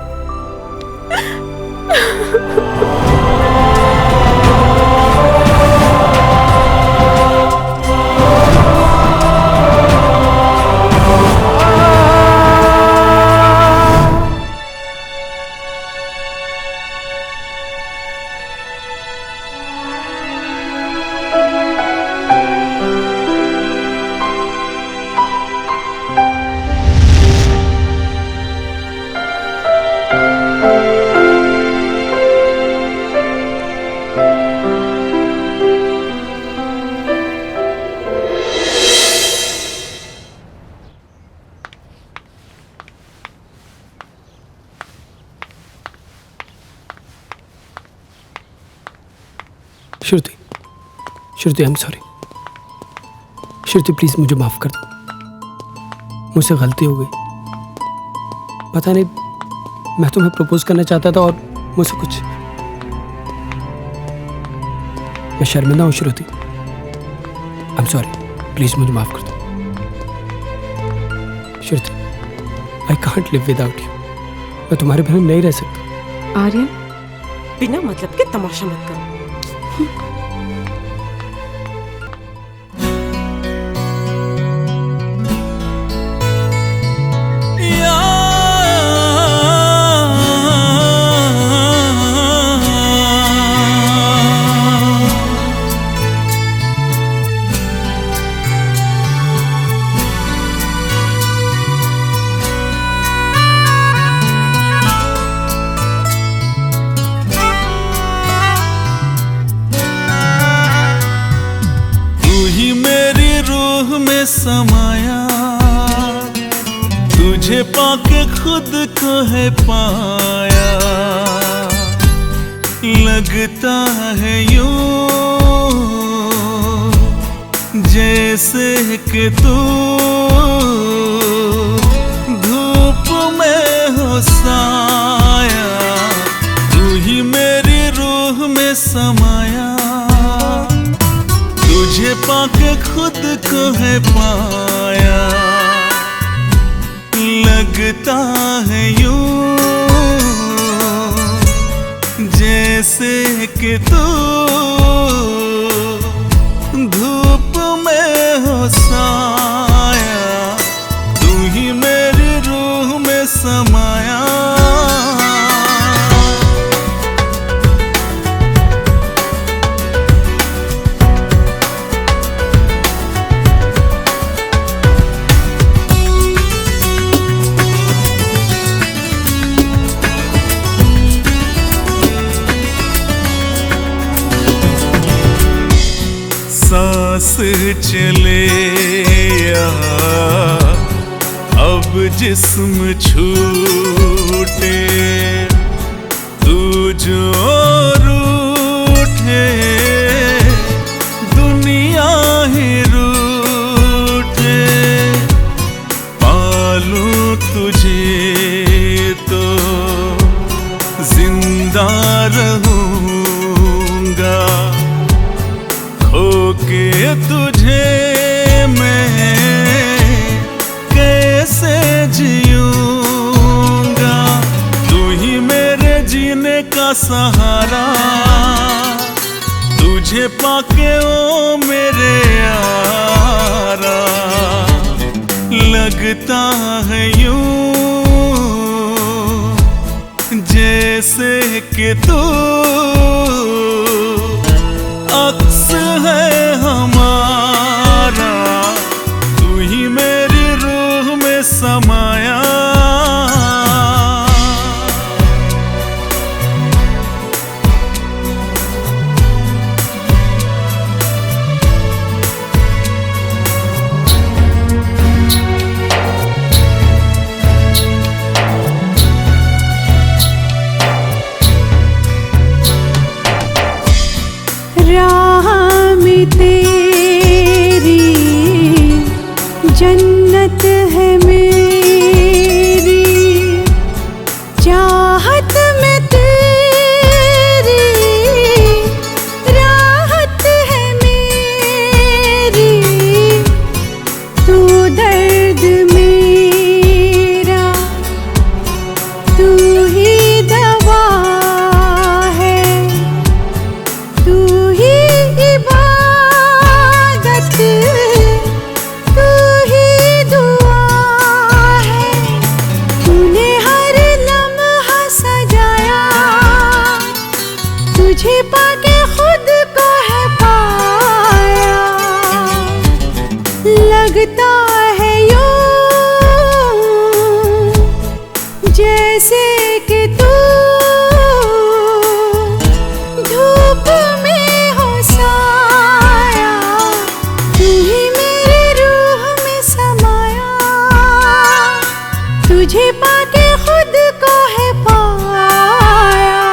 Shruti, Shruti, I am sorry. Shruti please मुझे माफ कर दो, मुझसे गलती हो गई। पता नहीं, मैं तुम्हें प्रपोज करना चाहता था और मुझसे कुछ। मैं शर्मिंदा हूँ Shruti, I am sorry. Please मुझे माफ कर दो Shruti. I can't live without you. मैं तुम्हारे बिना नहीं रह सकता। आर्यन, बिना मतलब के तमाशा मत करो। समाया तुझे पाके खुद को है पाया, लगता है यूं जैसे कि तू धूप में हो साया। तू ही मेरी पाके खुद को है पाया, लगता है यूं जैसे कि तू धूप में हो साया, तू ही मेरी रूह में समाया। सांस चले या अब जिस्म छूटे, तू जो रूठे दुनिया ही रूठे, पालूं तुझे तो जिंदा रहूंगा, होके तुझे मैं कैसे जीऊंगा, तू ही मेरे जीने का सहारा, तुझे पाके ओ मेरे यारा, लगता है यूं जैसे कि तू अक्स है हमारा, तू ही मेरी रूह में समाया। राह में तेरी जन्नत है मेरी, चाहत में तेरी राहत है मेरी, तू दर्द मेरा तू ही दवा है, तू ही इबादत तू ही दुआ है, तूने हर लम्हा सजाया, तुझे पाके खुद को है पाया, लगता है यूं जैसे कि तू धूप में हो साया, तू ही मेरी रूह में समाया, तुझे पाके खुद को है पाया,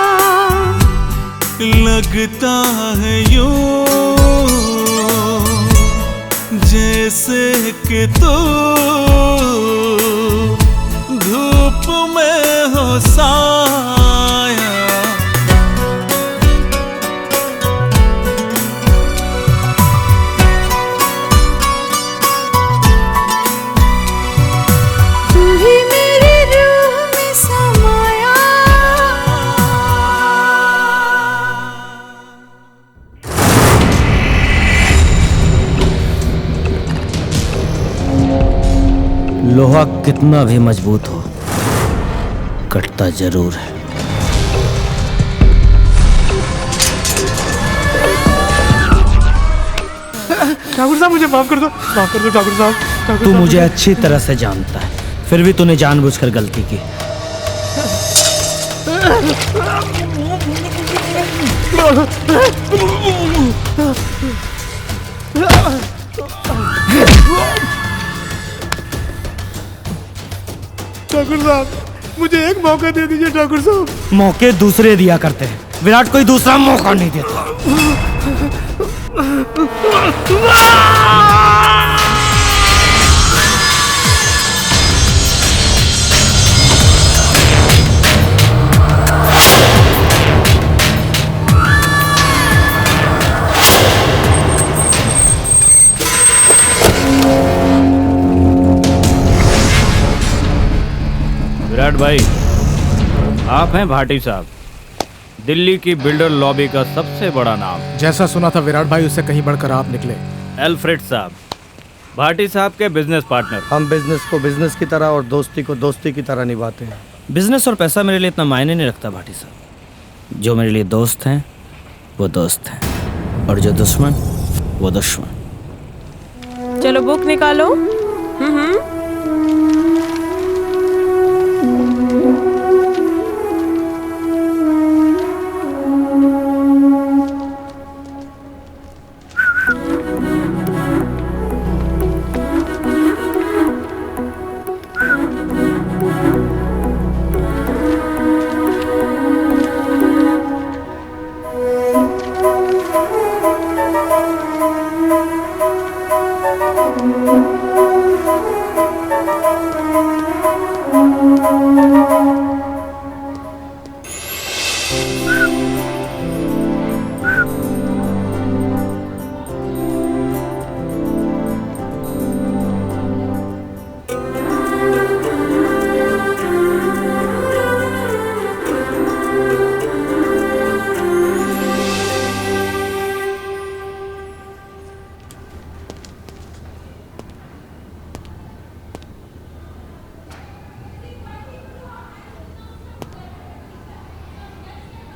लगता है यूं जैसे कि तू धूप में हो साया। तू ही मेरी रूह में समाया। लोहा कितना भी मजबूत हो, कटता जरूर है। ठाकुर साहब मुझे माफ कर दो, माफ कर दो ठाकुर साहब। तू मुझे अच्छी तरह से जानता है, फिर भी तूने जानबूझकर गलती की। ठाकुर साहब मुझे एक मौका दे दीजिए ठाकुर साहब। मौके दूसरे दिया करते हैं, विराट कोई दूसरा मौका नहीं देता। भाई, आप हैं भाटी साहब, दिल्ली की बिल्डर लॉबी का सबसे बड़ा नाम। जैसा सुना था विराट भाई, उससे कहीं बढ़कर आप निकले। एल्फ्रेड साहब, भाटी साहब के बिजनेस पार्टनर। हम बिजनेस को बिजनेस की तरह और दोस्ती को दोस्ती की तरह निभाते हैं। बिजनेस और पैसा मेरे लिए इतना मायने नहीं रखता भाटी साहब। जो मेरे लिए दोस्त हैं वो दोस्त हैं, और जो दुश्मन वो दुश्मन। चलो बुक निकालो।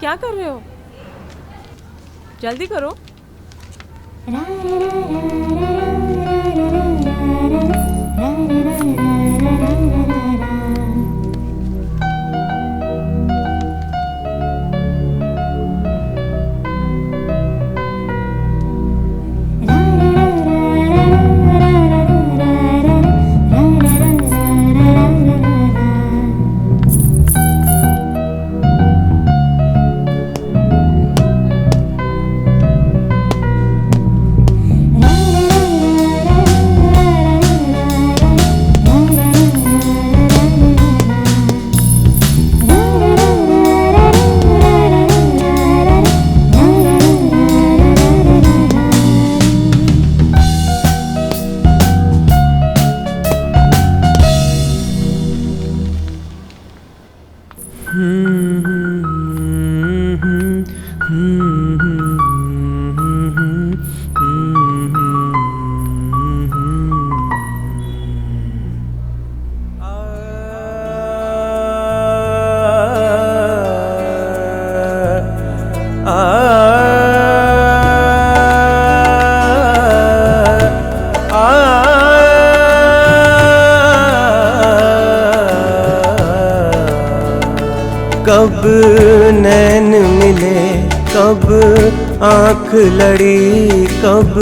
क्या कर रहे हो? जल्दी करो। कब नैन मिले, कब आँख लड़ी, कब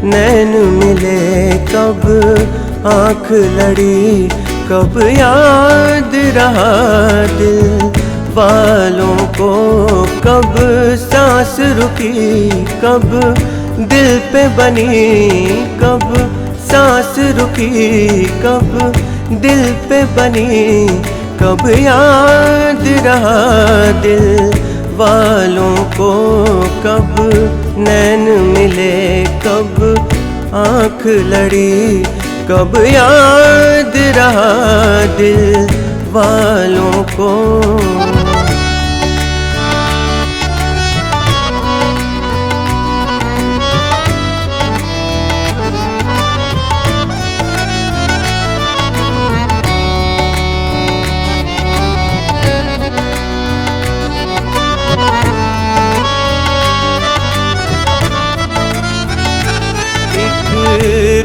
नैन मिले, कब आँख लड़ी, कब याद रहा दिल वालों को, कब सांस रुकी, कब दिल पे बनी, कब सांस रुकी, कब दिल पे बनी, कब याद रहा दिल वालों को, कब नैन मिले, कब आँख लड़ी, कब याद रहा दिल वालों को।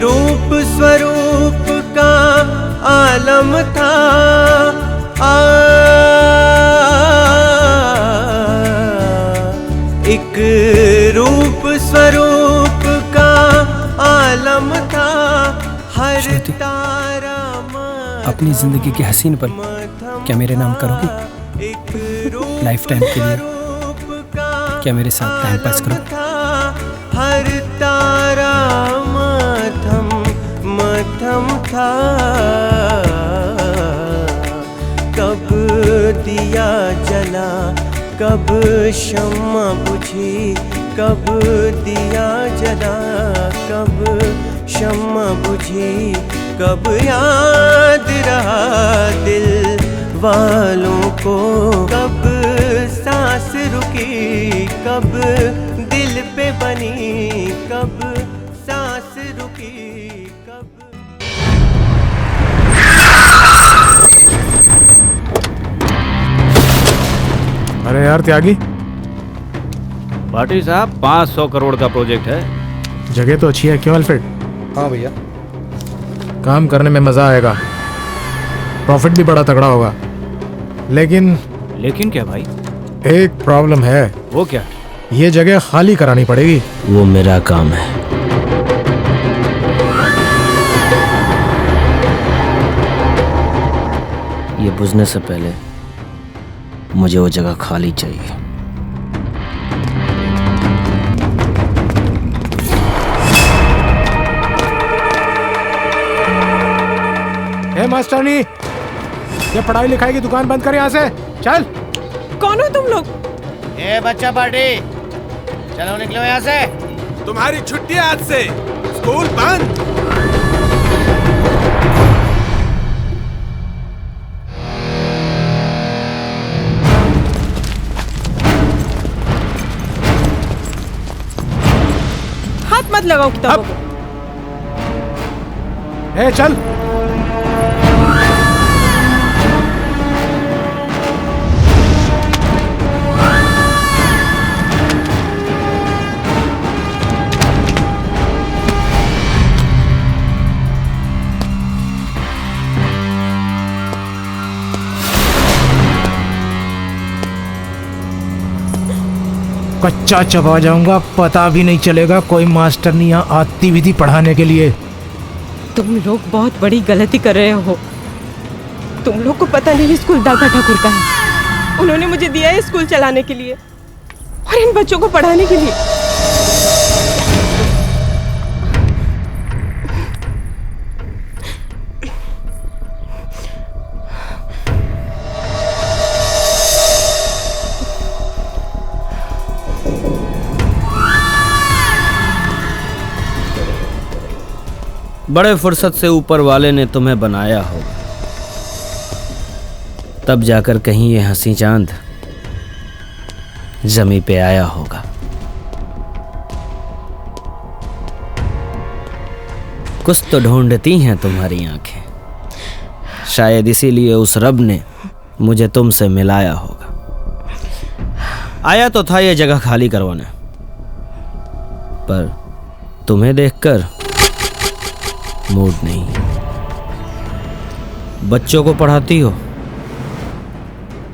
रूप स्वरूप का आलम था, एक रूप स्वरूप का आलम था, हर तारा अपनी जिंदगी के हसीन पल क्या मेरे नाम करोगे? लाइफ टाइम के लिए क्या मेरे साथ टाइम पास करोगे? हर तारा मध्यम मध्यम था, कब दिया जला, कब शम्मा बुझी, कब दिया जला, कब शम्मा बुझी, कब याद रहा दिल वालों को, कब सांस रुकी, कब दिल पे बनी, कब सांस रुकी, कब। अरे यार त्यागी, भाटी साहब 500 करोड़ का प्रोजेक्ट है। जगह तो अच्छी है, क्यों अल्फ्रेड? हाँ भैया, काम करने में मजा आएगा, प्रॉफिट भी बड़ा तगड़ा होगा। लेकिन क्या भाई? एक प्रॉब्लम है। वो क्या? ये जगह खाली करानी पड़ेगी। वो मेरा काम है। ये बुझने से पहले मुझे वो जगह खाली चाहिए। हे मास्टरनी, ये पढ़ाई लिखाई की दुकान बंद कर यहाँ से, चल। कौन हो तुम लोग? ए बच्चा पार्टी, चलो निकलो यहाँ से। तुम्हारी छुट्टी आज से, स्कूल बंद। हाथ मत लगाओ किताबों को। ए चल। कच्चा चबा जाऊंगा, पता भी नहीं चलेगा कोई मास्टर नहीं यहाँ आती भी थी पढ़ाने के लिए। तुम लोग बहुत बड़ी गलती कर रहे हो। तुम लोग को पता नहीं स्कूल दादा ठाकुर का है। उन्होंने मुझे दिया है स्कूल चलाने के लिए और इन बच्चों को पढ़ाने के लिए। बड़े फुर्सत से ऊपर वाले ने तुम्हें बनाया होगा, तब जाकर कहीं ये हंसी चांद जमी पे आया होगा। कुछ तो ढूंढती हैं तुम्हारी आंखें, शायद इसीलिए उस रब ने मुझे तुमसे मिलाया होगा। आया तो था ये जगह खाली करवाने, पर तुम्हें देखकर मूड नहीं। बच्चों को पढ़ाती हो,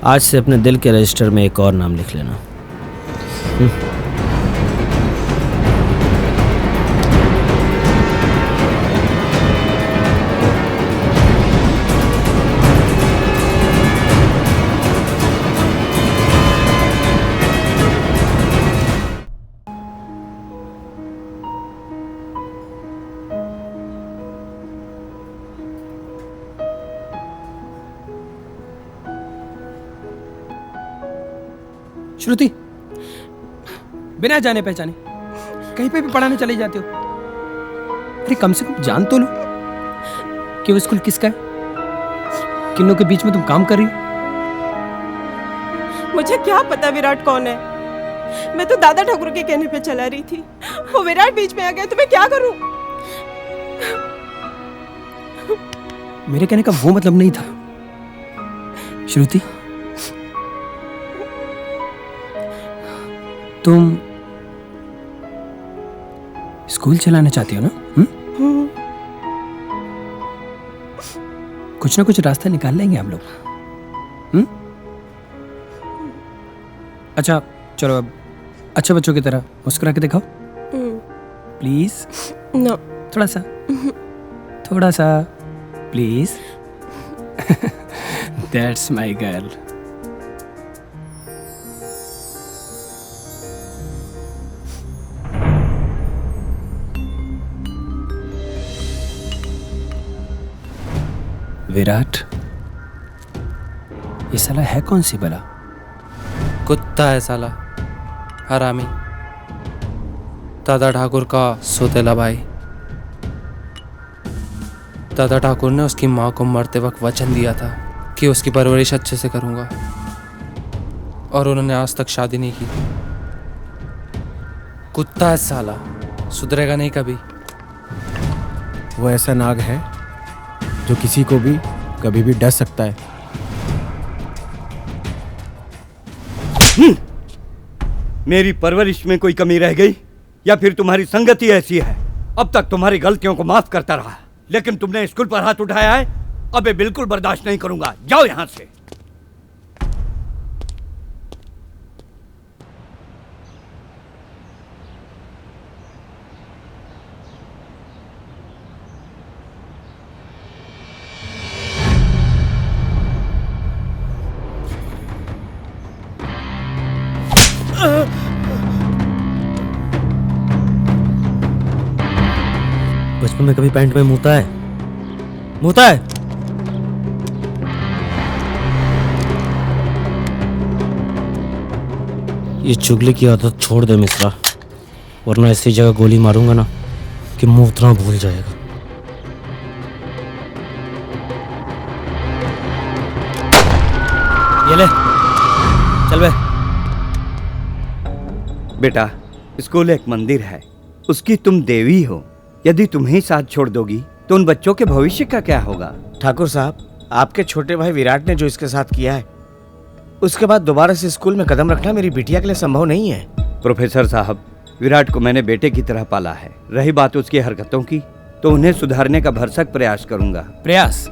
आज से अपने दिल के रजिस्टर में एक और नाम लिख लेना। श्रुति, बिना जाने पहचाने कहीं पे भी पढ़ाने चले जाते हो। अरे कम से कम जान तो लो कि वो स्कूल किसका है, किन लोगों के बीच में तुम काम कर रही हो। मुझे क्या पता विराट कौन है। मैं तो दादा ठाकुर के कहने पे चला रही थी। वो विराट बीच में आ गया तो मैं क्या करूं? मेरे कहने का वो मतलब नहीं था श्रुति। तुम स्कूल चलाना चाहती हो ना? कुछ ना कुछ रास्ता निकाल लेंगे हम लोग। अच्छा चलो, अब अच्छे बच्चों की तरह मुस्कुरा के दिखाओ प्लीज। नो, थोड़ा सा please. That's my girl. Virat, ये साला है कौन सी बला? कुत्ता है साला, हरामी, दादा ठाकुर का सोतेला भाई। दादा ठाकुर ने उसकी माँ को मरते वक्त वचन दिया था कि उसकी परवरिश अच्छे से करूँगा, और उन्होंने आज तक शादी नहीं की। कुत्ता है साला, सुधरेगा नहीं कभी। वो ऐसा नाग है जो किसी को भी कभी भी डस सकता है। मेरी परवरिश में कोई कमी रह गई या फिर तुम्हारी संगति ऐसी है? अब तक तुम्हारी गलतियों को माफ करता रहा, लेकिन तुमने स्कूल पर हाथ उठाया है, अब ये बिल्कुल बर्दाश्त नहीं करूंगा। जाओ यहां से। बचपन में कभी पैंट में मुता है? मुता है? ये चुगली की आदत छोड़ दे मिश्रा, वरना ऐसी जगह गोली मारूंगा ना कि मूतना भूल जाएगा। ये ले, चल बे। बेटा, स्कूल एक मंदिर है, उसकी तुम देवी हो। यदि तुम्हें साथ छोड़ दोगी तो उन बच्चों के भविष्य का क्या होगा? ठाकुर साहब, आपके छोटे भाई विराट ने जो इसके साथ किया है, उसके बाद दोबारा से स्कूल में कदम रखना मेरी बिटिया के लिए संभव नहीं है। प्रोफेसर साहब, विराट को मैंने बेटे की तरह पाला है। रही बात उसकी हरकतों की, तो उन्हें सुधारने का भरसक प्रयास करूंगा। प्रयास?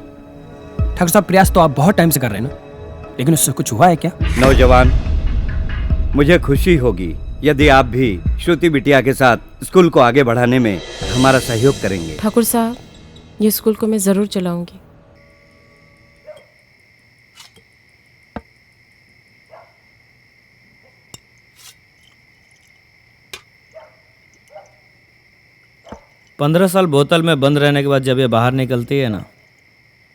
ठाकुर साहब, प्रयास तो आप बहुत टाइम से कर रहे हैं ना, लेकिन उससे कुछ हुआ है क्या? नौजवान, मुझे खुशी होगी यदि आप भी श्रुति बिटिया के साथ स्कूल को आगे बढ़ाने में हमारा सहयोग करेंगे। ठाकुर साहब, ये स्कूल को मैं जरूर चलाऊंगी। पंद्रह साल बोतल में बंद रहने के बाद जब ये बाहर निकलती है ना,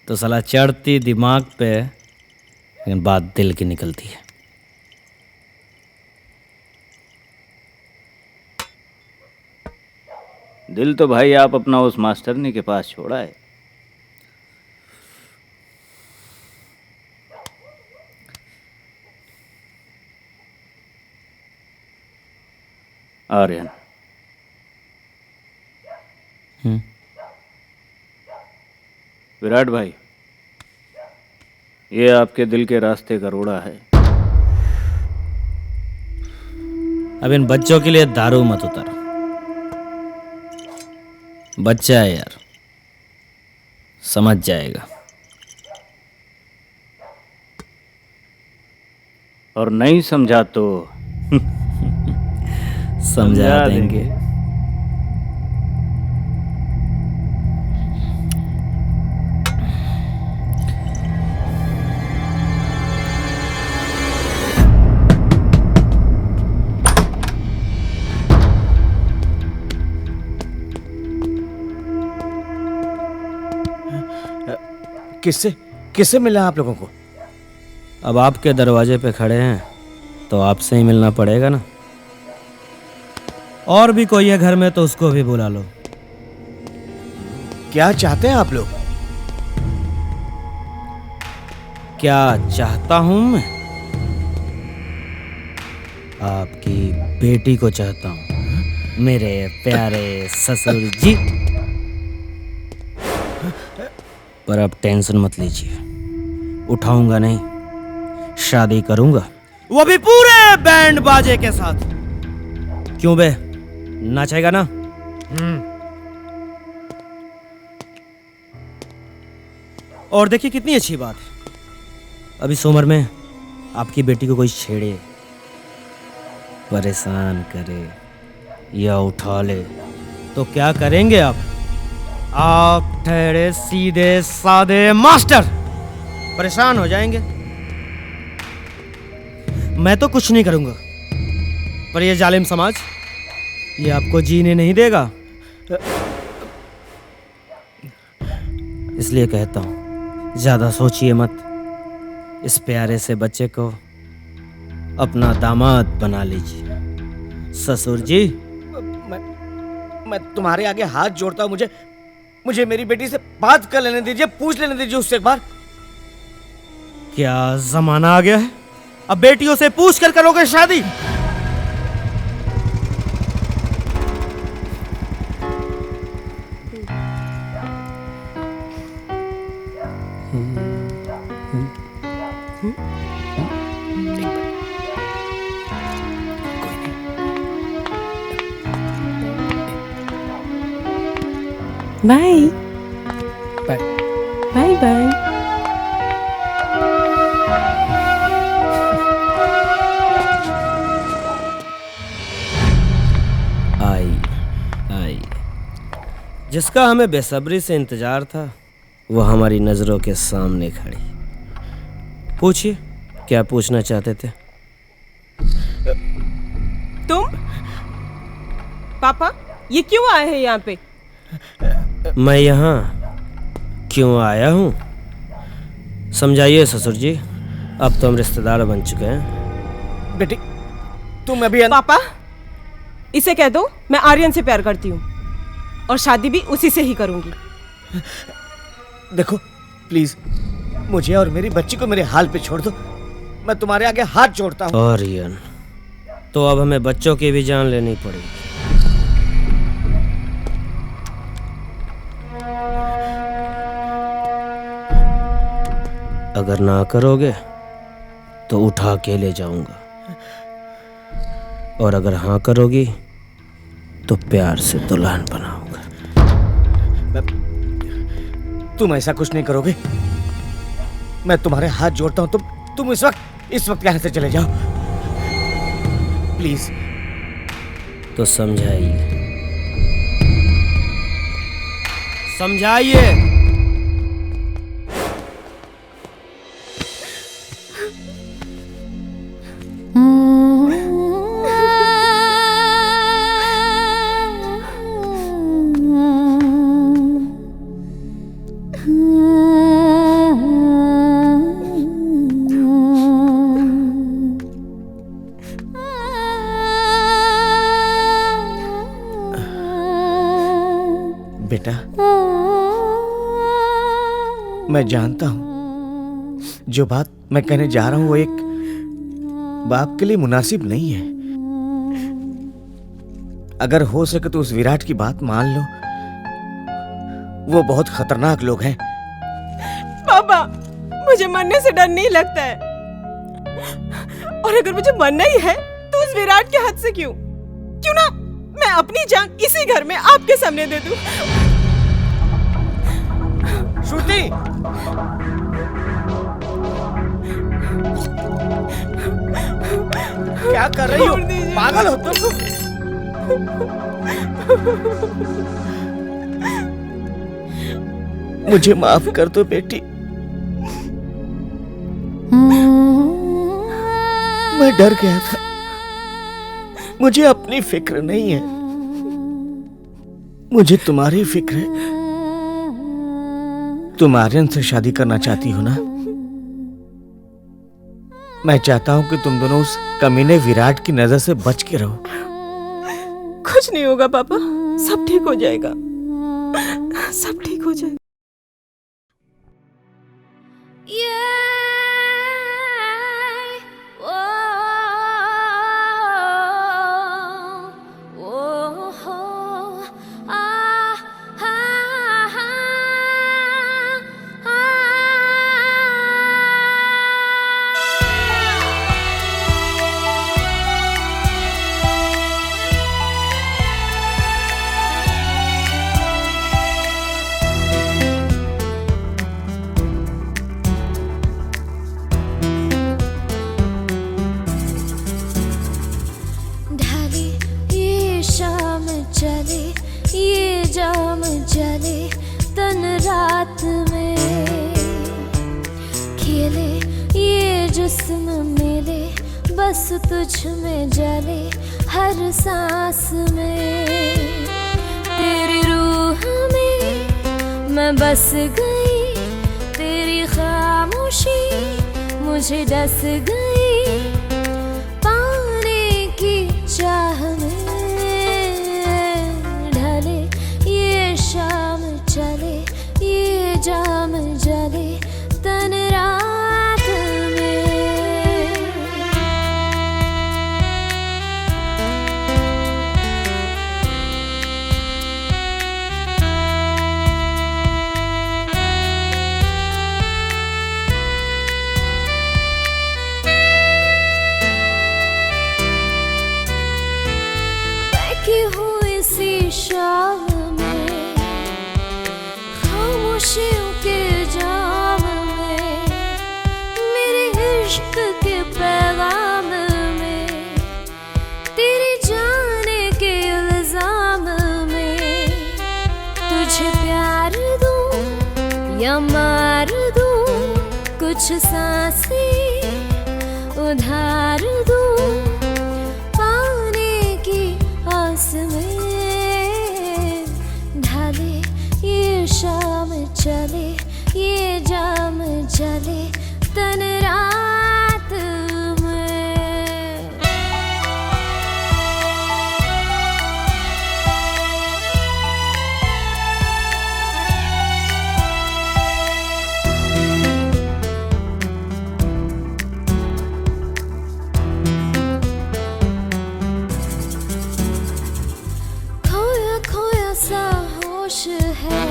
तो साला चढ़ती दिमाग पे, लेकिन बात दिल की निकलती है। दिल तो भाई आप अपना उस मास्टरनी के पास छोड़ा है। आर्यन, विराट भाई, ये आपके दिल के रास्ते का रोड़ा है। अब इन बच्चों के लिए दारू मत उतारो। बच्चा है यार, समझ जाएगा। और नहीं समझा तो समझा देंगे। किससे किससे मिला आप लोगों को? अब आपके दरवाजे पे खड़े हैं तो आपसे ही मिलना पड़ेगा ना। और भी कोई है घर में तो उसको भी बुला लो। क्या चाहते हैं आप लोग? क्या चाहता हूं मैं? आपकी बेटी को चाहता हूं, मेरे प्यारे ससुर जी। पर अब टेंशन मत लीजिए, उठाऊंगा नहीं, शादी करूंगा, वो भी पूरे बैंड बाजे के साथ। क्यों बे, नाचेगा ना? और देखिए कितनी अच्छी बात है, अभी सोमर में आपकी बेटी को कोई छेड़े, परेशान करे या उठा ले तो क्या करेंगे आप? आप ठहरे सीधे सादे मास्टर परेशान हो जाएंगे। मैं तो कुछ नहीं करूंगा, पर ये जालिम समाज ये आपको जीने नहीं देगा। इसलिए कहता हूं, ज्यादा सोचिए मत। इस प्यारे से बच्चे को अपना दामाद बना लीजिए। ससुर जी, मैं तुम्हारे आगे हाथ जोड़ता हूं, मुझे मेरी बेटी से बात कर लेने दीजिए, पूछ लेने दीजिए उससे एक बार। क्या जमाना आ गया है, अब बेटियों से पूछ कर करोगे शादी? Bye bye bye bye. आई जिसका हमें बेसब्री से इंतजार था वो हमारी नजरों के सामने खड़ी। पूछिए क्या पूछना चाहते थे? तुम पापा ये क्यों आए हैं यहाँ पे? मैं यहाँ क्यों आया हूँ समझाइए ससुर जी, अब तो हम रिश्तेदार बन चुके हैं। बेटी तुम अभी पापा इसे कह दो मैं आर्यन से प्यार करती हूँ और शादी भी उसी से ही करूंगी। देखो प्लीज मुझे और मेरी बच्ची को मेरे हाल पे छोड़ दो, मैं तुम्हारे आगे हाथ जोड़ता हूँ। आर्यन तो अब हमें बच्चों की भी जान लेनी पड़ेगी। अगर ना करोगे तो उठा के ले जाऊंगा और अगर हाँ करोगी तो प्यार से दुल्हन बनाऊंगा। तुम ऐसा कुछ नहीं करोगे, मैं तुम्हारे हाथ जोड़ता हूँ। तुम इस वक्त यहाँ से चले जाओ प्लीज। तो समझाइए। बेटा मैं जानता हूं जो बात मैं कहने जा रहा हूं वो एक बाप के लिए मुनासिब नहीं है। अगर हो सके तो उस विराट की बात मान लो, वो बहुत खतरनाक लोग हैं। पापा मुझे मरने से डर नहीं लगता है, और अगर मुझे मरना ही है तो उस विराट के हाथ से क्यों ना मैं अपनी जान इसी घर में आपके सामने दे दूं। श्रुति क्या कर रही हो? पागल हो तुम? मुझे माफ कर दो बेटी, मैं डर गया था। मुझे अपनी फिक्र नहीं है, मुझे तुम्हारी फिक्र है। तुम आर्यन से शादी करना चाहती हो ना? मैं चाहता हूं कि तुम दोनों उस कमीने विराट की नजर से बच के रहो। कुछ नहीं होगा पापा, सब ठीक हो जाएगा, सब ठीक हो जाएगा। बस तुझ में जले हर सांस में, तेरी रूह में मैं बस गई, तेरी खामोशी मुझे डस गई, पाने की चाह में ढले ये शाम चले ये जाम जले तन रात कुछ सांसें उधार दूं पाने की आस में। ढाले ये शाम चले ये जाम जले तन रात में। खोया खोया सा होश है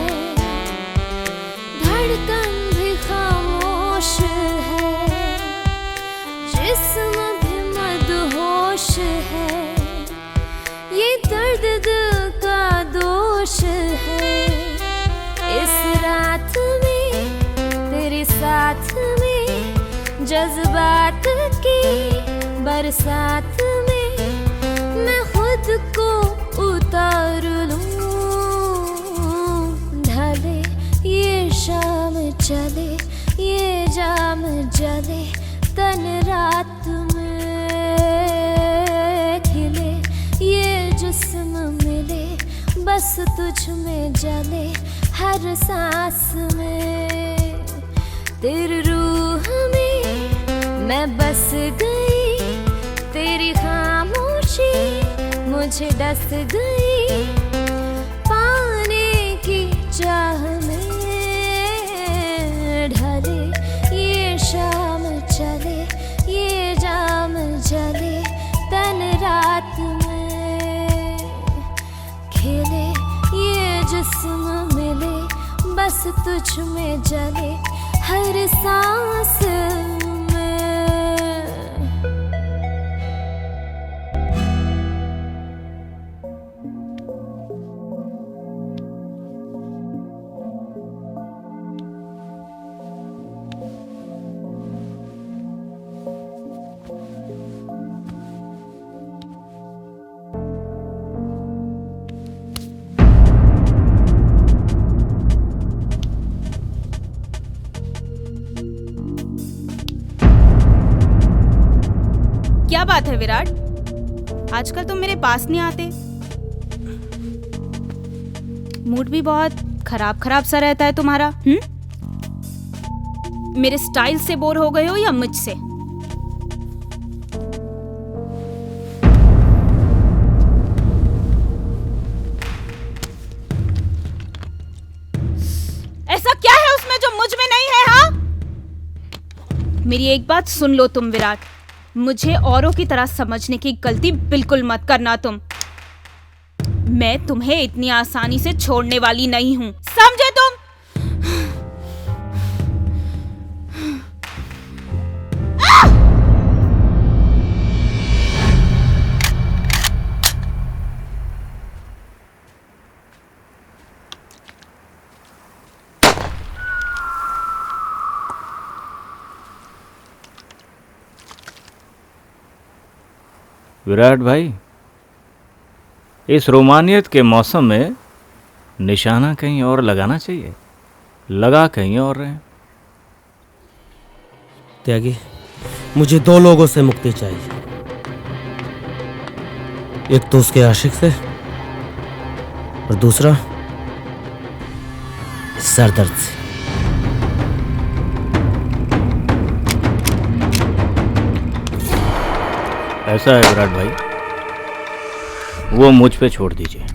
धड़कन भी खामोश है जिस्म भी मदहोश है ये दर्द दिल का दोष है। इस रात में तेरे साथ में जज्बात की बरसात में मैं खुद को उतार लूं। ढले ये शाम चले ये जाम जले तन रात में। खिले ये जिस्म मिले बस तुझ में जले हर सांस में। तेरी रूह में मैं बस गई तेरी खामोशी मुझे डस गई पाने की चाह में। ढले ये शाम चले ये जाम जले तन रात में। खिले ये जिस्म मिले बस तुझ में जले हर सांस में। क्या बात है विराट, आजकल तुम मेरे पास नहीं आते। मूड भी बहुत खराब खराब सा रहता है तुम्हारा। मेरे स्टाइल से बोर हो गए हो या मुझसे? ऐसा क्या है उसमें जो मुझ में नहीं है? हाँ, मेरी एक बात सुन लो तुम विराट, मुझे औरों की तरह समझने की गलती बिल्कुल मत करना तुम। मैं तुम्हें इतनी आसानी से छोड़ने वाली नहीं हूं, समझे तुम? विराट भाई, इस रोमानियत के मौसम में निशाना कहीं और लगाना चाहिए, लगा कहीं और रहे। त्यागी, मुझे दो लोगों से मुक्ति चाहिए, एक तो उसके आशिक से और दूसरा सरदर्द से। ऐसा है विराट भाई, वो मुझ पे छोड़ दीजिए।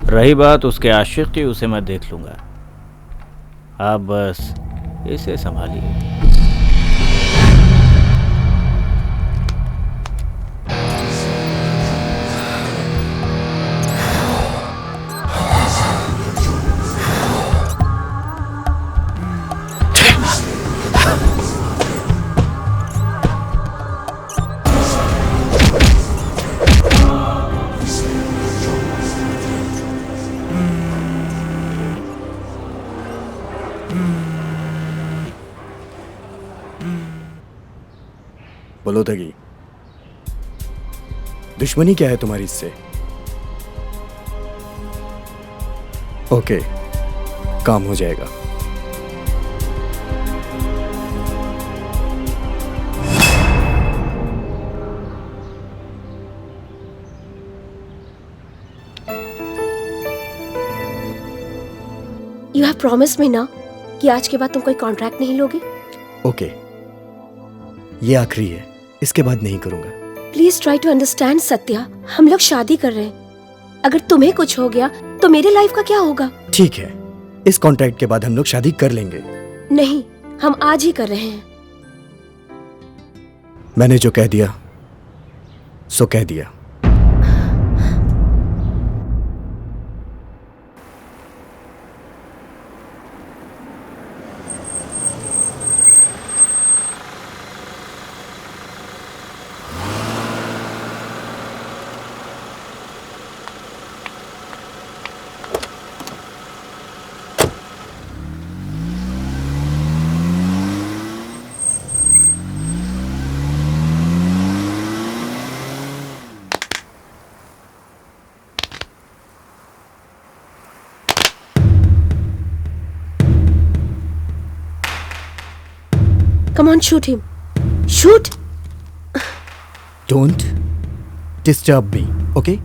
रही बात उसके आशिक की, उसे मैं देख लूंगा, आप बस इसे संभालिए। बोलो तगी, दुश्मनी क्या है तुम्हारी इससे? ओके, काम हो जाएगा। यू हैव प्रॉमिस मी ना कि आज के बाद तुम कोई कॉन्ट्रैक्ट नहीं लोगे। ओके, ये आखिरी है, इसके बाद नहीं करूंगा। Please try to understand Satya, हम लोग शादी कर रहे हैं। अगर तुम्हें कुछ हो गया तो मेरे लाइफ का क्या होगा? ठीक है, इस कॉन्ट्रैक्ट के बाद हम लोग शादी कर लेंगे। नहीं, हम आज ही कर रहे हैं। मैंने जो कह दिया सो कह दिया। Come on, shoot him. Shoot. Don't disturb me, okay?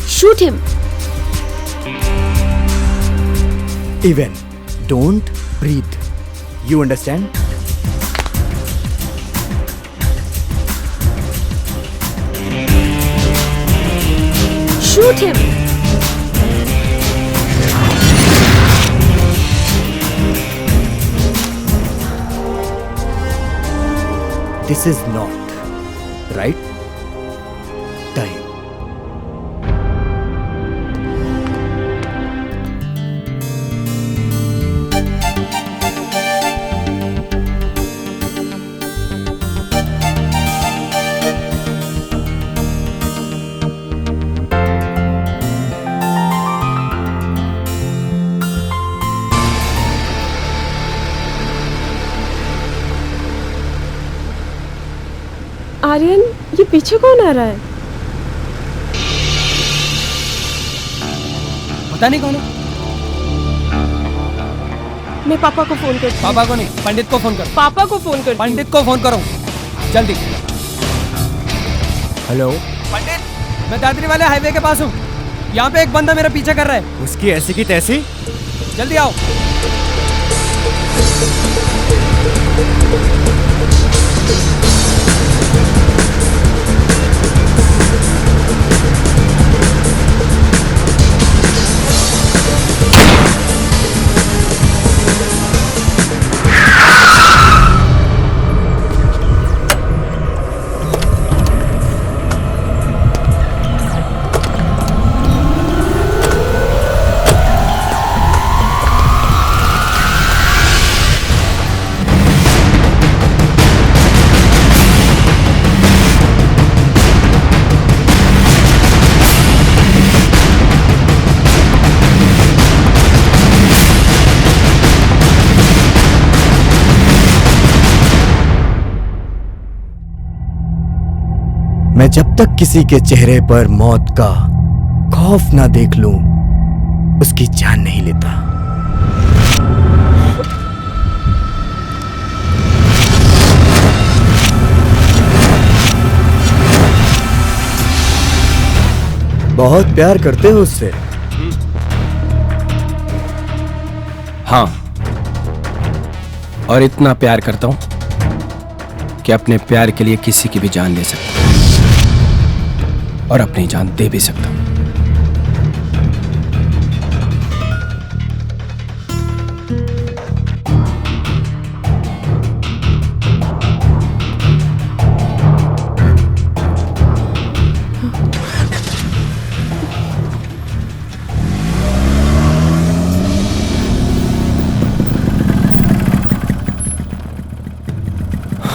Shoot him. Even don't breathe. You understand? Shoot him. This is not right time. Aryan, ये पीछे कौन आ रहा है? पता नहीं कौन है। मैं पापा को फोन कर। पापा को नहीं, पंडित को फोन कर। पापा को फोन कर। पंडित को फोन करो जल्दी। हेलो पंडित, मैं दादरी वाले हाईवे के पास हूँ। यहाँ पे एक बंदा मेरा पीछा कर रहा है। उसकी ऐसी की तैसी। जल्दी आओ। मैं जब तक किसी के चेहरे पर मौत का खौफ ना देख लूं, उसकी जान नहीं लेता। बहुत प्यार करते हो उससे? हाँ, और इतना प्यार करता हूं कि अपने प्यार के लिए किसी की भी जान ले सकता हूं और अपनी जान दे भी सकता हूं।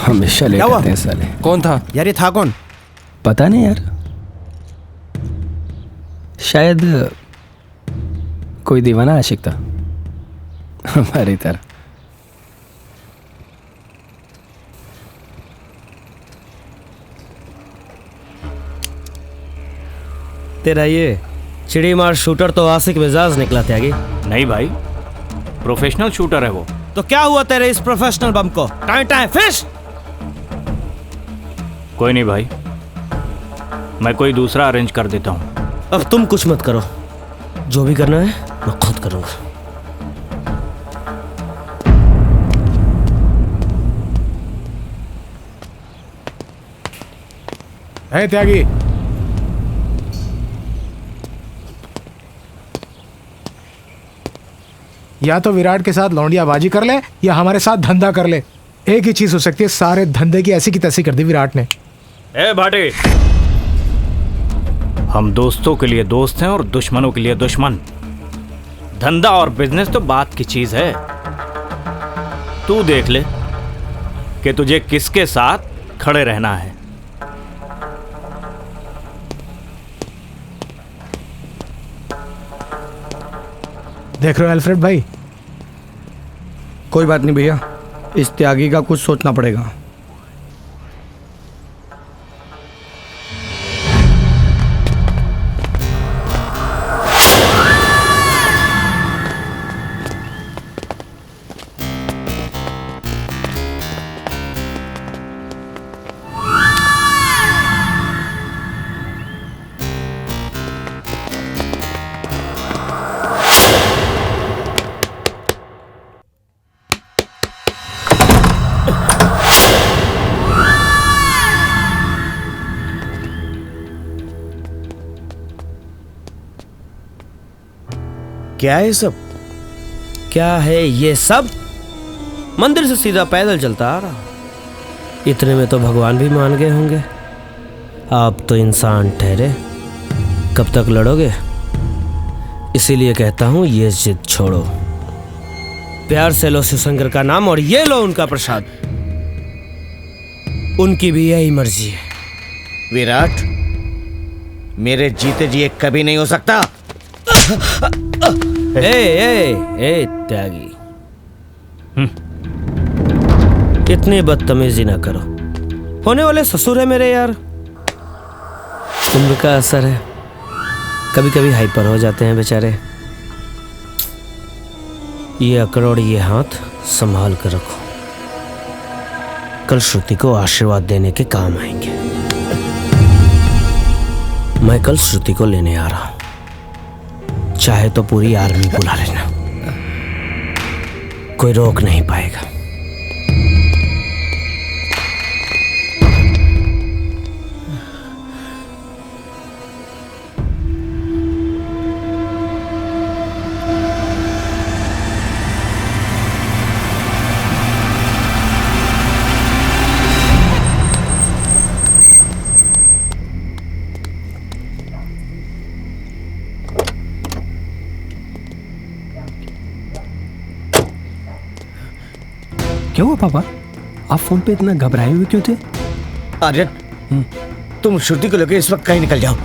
हमेशा ले जाते हैं साले। कौन था यार? ये था कौन? पता नहीं यार, शायद कोई दीवाना आशिक था हमारी तरह। तेरा ये चिड़ी मार शूटर तो आशिक मिजाज निकला त्यागी। नहीं भाई, प्रोफेशनल शूटर है वो। तो क्या हुआ तेरे इस प्रोफेशनल बम को? Time time fish. कोई नहीं भाई, मैं कोई दूसरा अरेंज कर देता हूँ। अब तुम कुछ मत करो, जो भी करना है मैं खुद करूंगा। है त्यागी, या तो विराट के साथ लौंडियाबाजी कर ले या हमारे साथ धंधा कर ले। एक ही चीज हो सकती है, सारे धंधे की ऐसी की तैसी कर दी विराट ने। ए भाटे, हम दोस्तों के लिए दोस्त हैं और दुश्मनों के लिए दुश्मन। धंधा और बिजनेस तो बात की चीज है। तू देख ले कि तुझे किसके साथ खड़े रहना है। देख रहे हो अल्फ्रेड भाई? कोई बात नहीं भैया, इस त्यागी का कुछ सोचना पड़ेगा। क्या है सब? क्या है ये सब? मंदिर से सीधा पैदल चलता आ रहा। इतने में तो भगवान भी मान गए होंगे। आप तो इंसान ठहरे, कब तक लड़ोगे? इसीलिए कहता हूं ये जिद छोड़ो। प्यार से लो शिवशंकर का नाम और ये लो उनका प्रसाद। उनकी भी यही मर्जी है। विराट, मेरे जीते जी एक कभी नहीं हो सकता। ए त्यागी, इतनी बदतमीजी ना करो। होने वाले ससुर है मेरे यार। उम्र का असर है, कभी कभी हाइपर हो जाते हैं बेचारे। ये अकड़, ये हाथ संभाल कर रखो, कल श्रुति को आशीर्वाद देने के काम आएंगे। मैं कल श्रुति को लेने आ रहा हूं, चाहे तो पूरी आर्मी बुला लेना, कोई रोक नहीं पाएगा। क्या हुआ पापा? आप फोन पे इतना घबराए हुए क्यों थे? आर्यन, तुम श्रुति को लेकर इस वक्त कहीं निकल जाओ।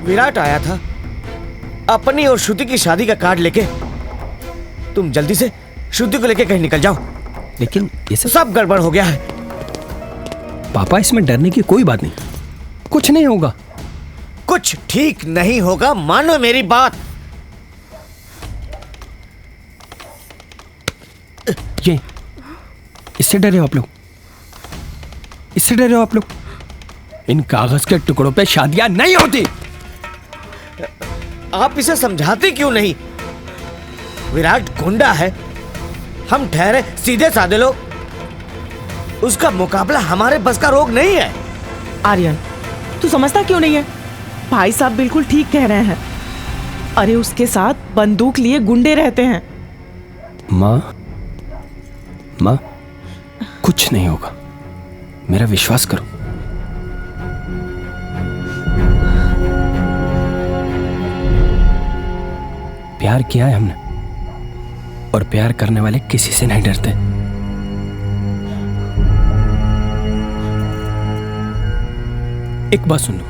विराट आया था अपनी और श्रुति की शादी का कार्ड लेके। तुम जल्दी से श्रुति को लेकर कहीं निकल जाओ। लेकिन ये सब गड़बड़ हो गया है। पापा, इसमें डरने की कोई बात नहीं, कुछ नहीं होगा। कुछ ठीक नहीं होगा, मानो मेरी बात। ये इससे डरे हो आप लोग? इससे डरे हो आप लोग? इन कागज के टुकड़ों पे शादियां नहीं होती। आप इसे समझाते क्यों नहीं? विराट गुंडा है, हम ठहरे सीधे साधे लोग। उसका मुकाबला हमारे बस का रोग नहीं है। आर्यन, तू समझता क्यों नहीं है? भाई साहब बिल्कुल ठीक कह रहे हैं। अरे उसके साथ बंदूक लिए गुंडे रहते हैं। माँ, कुछ नहीं होगा, मेरा विश्वास करो। प्यार किया है हमने, और प्यार करने वाले किसी से नहीं डरते। एक बात सुन लो,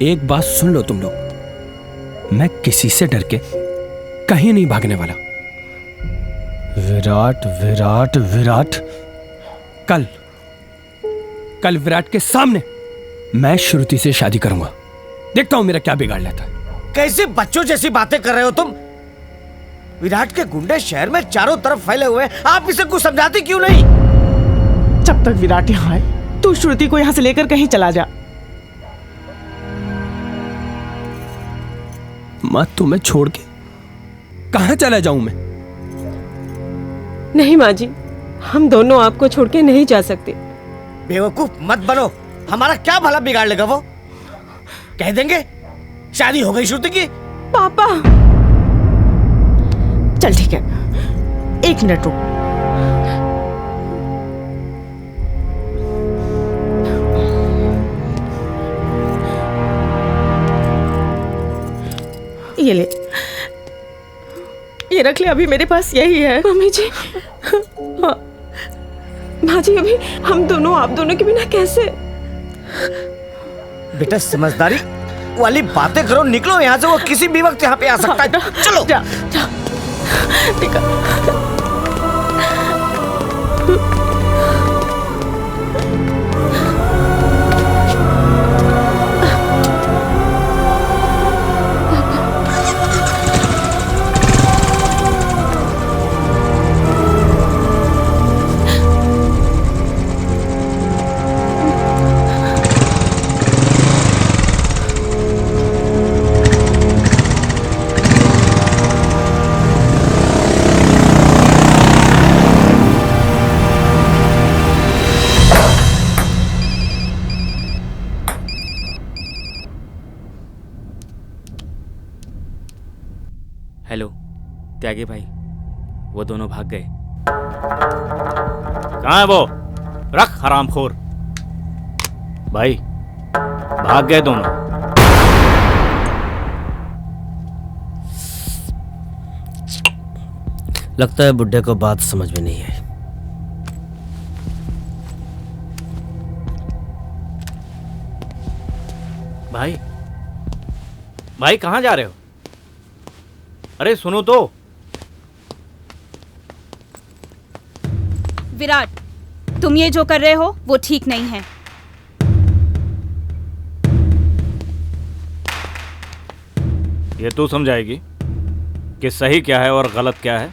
एक बात सुन लो तुम लोग। मैं किसी से डर के कहीं नहीं भागने वाला। विराट विराट विराट, कल विराट के सामने मैं श्रुति से शादी करूंगा। देखता हूं मेरा क्या बिगाड़ लेता है। कैसे बच्चों जैसी बातें कर रहे हो तुम? विराट के गुंडे शहर में चारों तरफ फैले हुए हैं, आप इसे कुछ समझाते क्यों नहीं? जब तक विराट यहाँ है तू श्रुति को यहाँ से लेकर कहीं चला जा। माँ तुम्हें छोड़ के कहाँ चला जाऊं मैं? नहीं माँ जी, हम दोनों आपको छोड़ के नहीं जा सकते। बेवकूफ मत बनो, हमारा क्या भला बिगाड़ लेगा वो? कह देंगे शादी हो गई श्रुति की। पापा चल ठीक है, 1 मिनट रुक। ये ले, ये रख ले, अभी मेरे पास यही है। मम्मी जी, हाँ माँ जी, अभी हम दोनों आप दोनों के बिना कैसे? बेटा समझदारी वाली बातें करो, निकलो यहाँ से, वो किसी भी वक्त यहाँ पे आ सकता है। चलो जा, जा। हेलो त्यागी भाई, वो दोनों भाग गए। कहाँ है वो? रख हरामखोर। भाई भाग गए दोनों। लगता है बुड्ढे को बात समझ में नहीं आई। भाई कहाँ जा रहे हो? अरे सुनो तो। विराट, तुम ये जो कर रहे हो वो ठीक नहीं है। ये तू समझाएगी कि सही क्या है और गलत क्या है?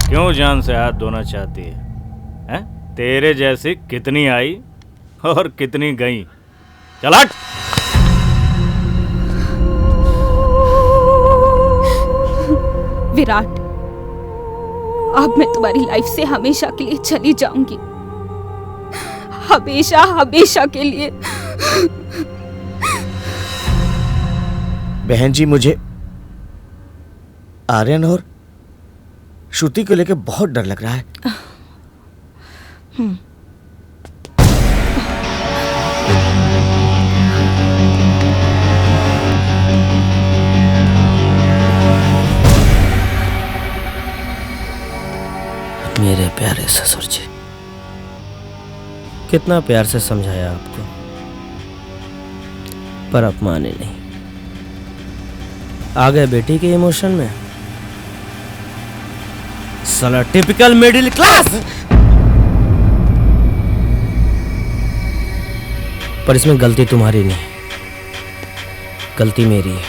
क्यों जान से हाथ धोना चाहती है? हैं? तेरे जैसी कितनी आई और कितनी गई। चल हट। विराट, अब मैं तुम्हारी लाइफ से हमेशा के लिए चली जाऊंगी, हमेशा हमेशा के लिए। बहन जी, मुझे आर्यन और श्रुति को लेकर बहुत डर लग रहा है। मेरे प्यारे ससुर जी, कितना प्यार से समझाया आपको, पर आप माने नहीं। आ गए बेटी के इमोशन में। साला टिपिकल मिडिल क्लास। पर इसमें गलती तुम्हारी नहीं, गलती मेरी है।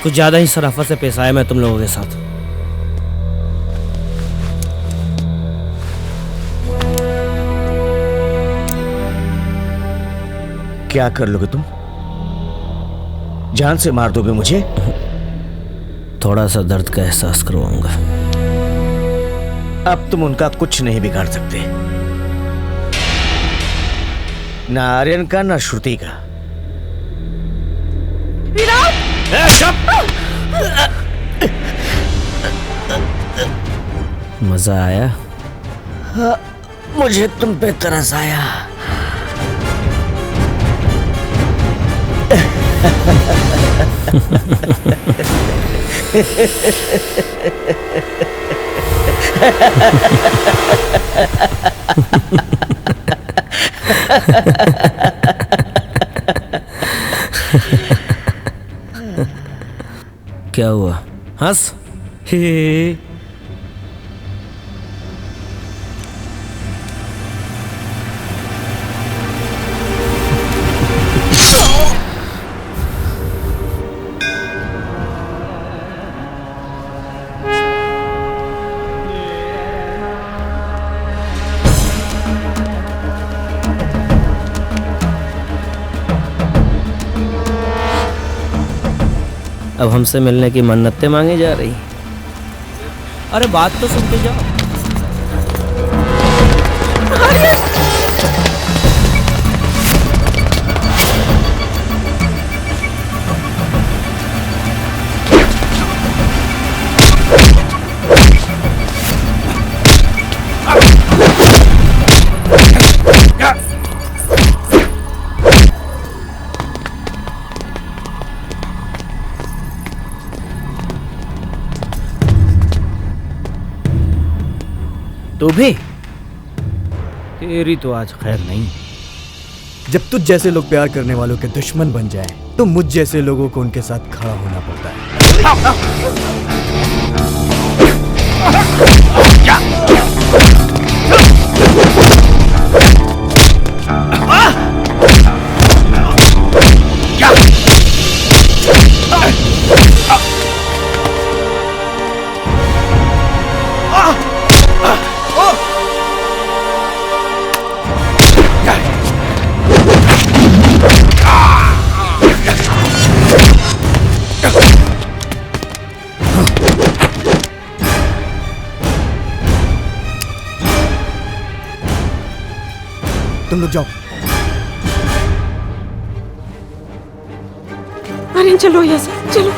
कुछ ज्यादा ही शराफत से पेश आया मैं तुम लोगों के साथ। क्या कर लोगे तुम? जान से मार दोगे मुझे? थोड़ा सा दर्द का एहसास करवाऊंगा। अब तुम उनका कुछ नहीं बिगाड़ सकते, ना आर्यन का ना श्रुति का। मजा आया? हाँ, मुझे तुम पे तरस आया। क्या हुआ? हंस। हे अब हमसे मिलने की मन्नतें मांगी जा रही। अरे बात तो सुनते जाओ। तू भी? तेरी तो आज खैर नहीं। जब तुझ जैसे लोग प्यार करने वालों के दुश्मन बन जाएं, तो मुझ जैसे लोगों को उनके साथ खड़ा होना पड़ता है। तुम लोग जाओ। अरे चलो यहाँ से, चलो।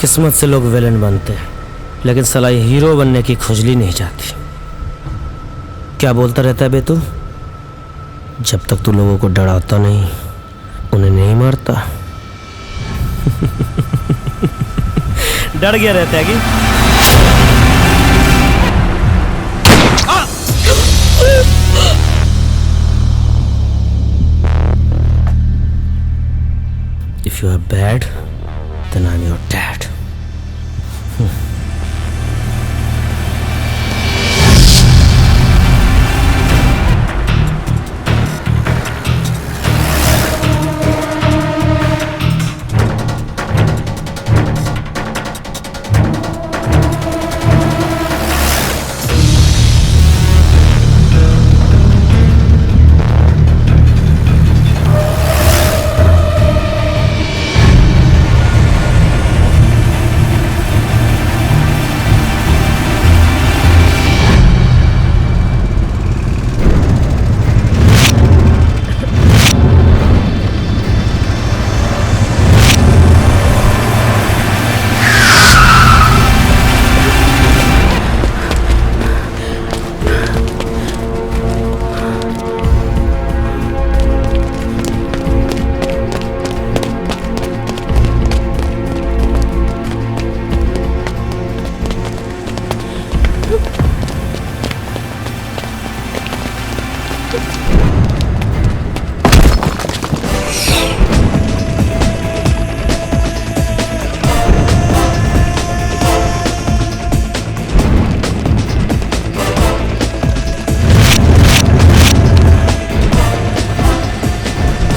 किस्मत से लोग विलेन बनते हैं, लेकिन साला ये हीरो बनने की खुजली नहीं जाती। क्या बोलता रहता है बे तू? जब तक तू लोगों को डराता नहीं, उन्हें नहीं मारता। डर गया रहता है कि? If you are bad, then I'm your dad.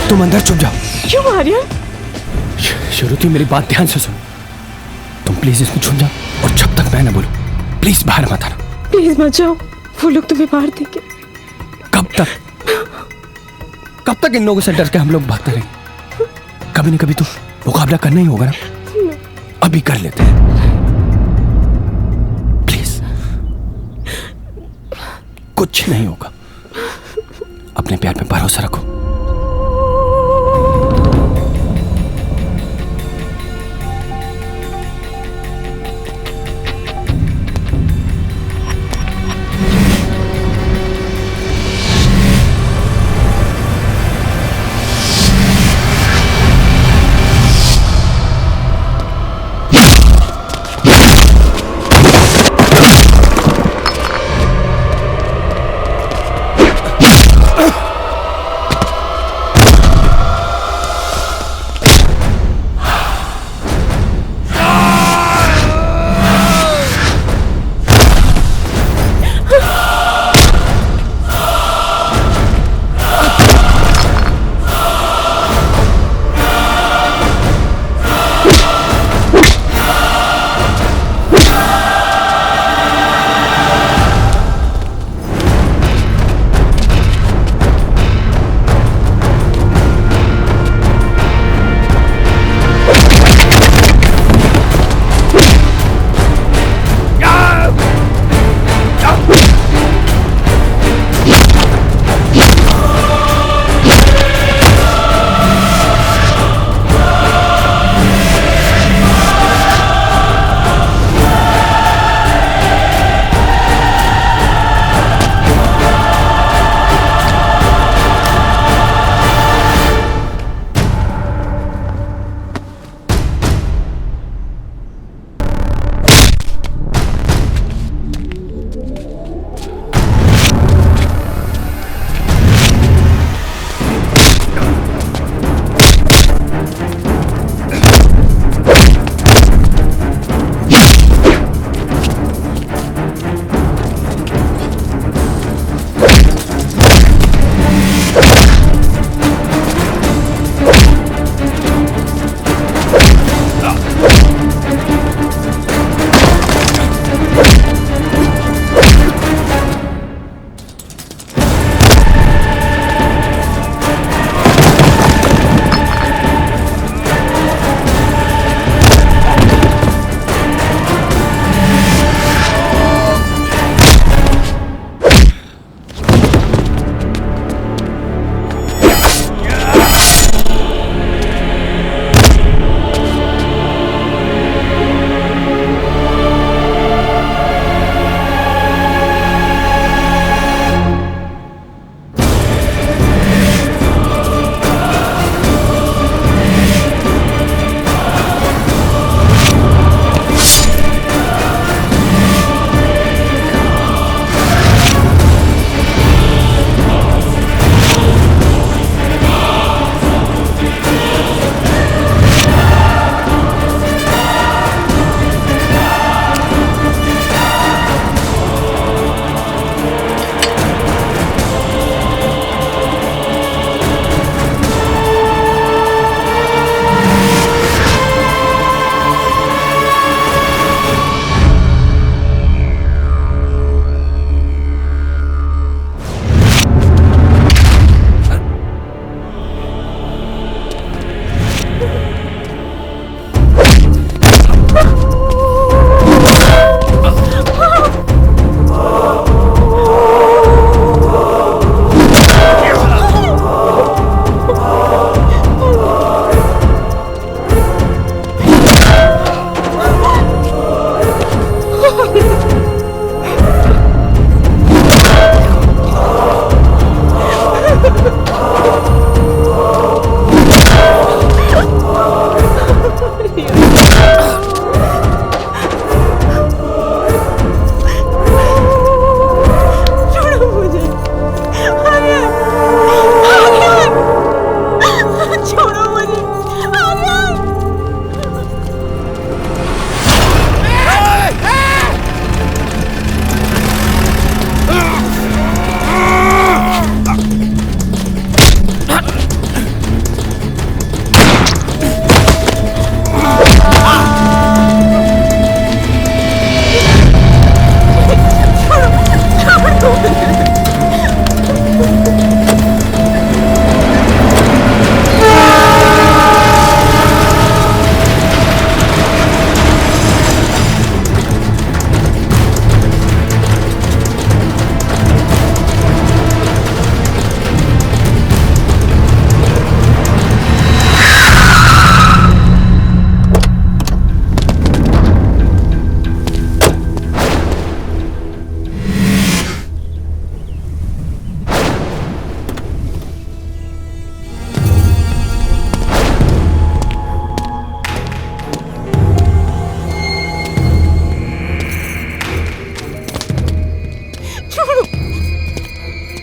तुम अंदर चुप जाओ। क्यों आर्यन? श्रुति मेरी बात ध्यान से सुनो। तुम प्लीज इसमें छुप जाओ और जब तक मैं ना बोलूं प्लीज बाहर मत आना। प्लीज मत जाओ, वो लोग तुम्हें बाहर देंगे। कब तक इन लोगों से डर के हम लोग भागते रहेंगे? कभी न कभी तो मुकाबला करना ही होगा ना। अभी कर लेते हैं, प्लीज। कुछ नहीं होगा, अपने प्यार पे भरोसा रखो।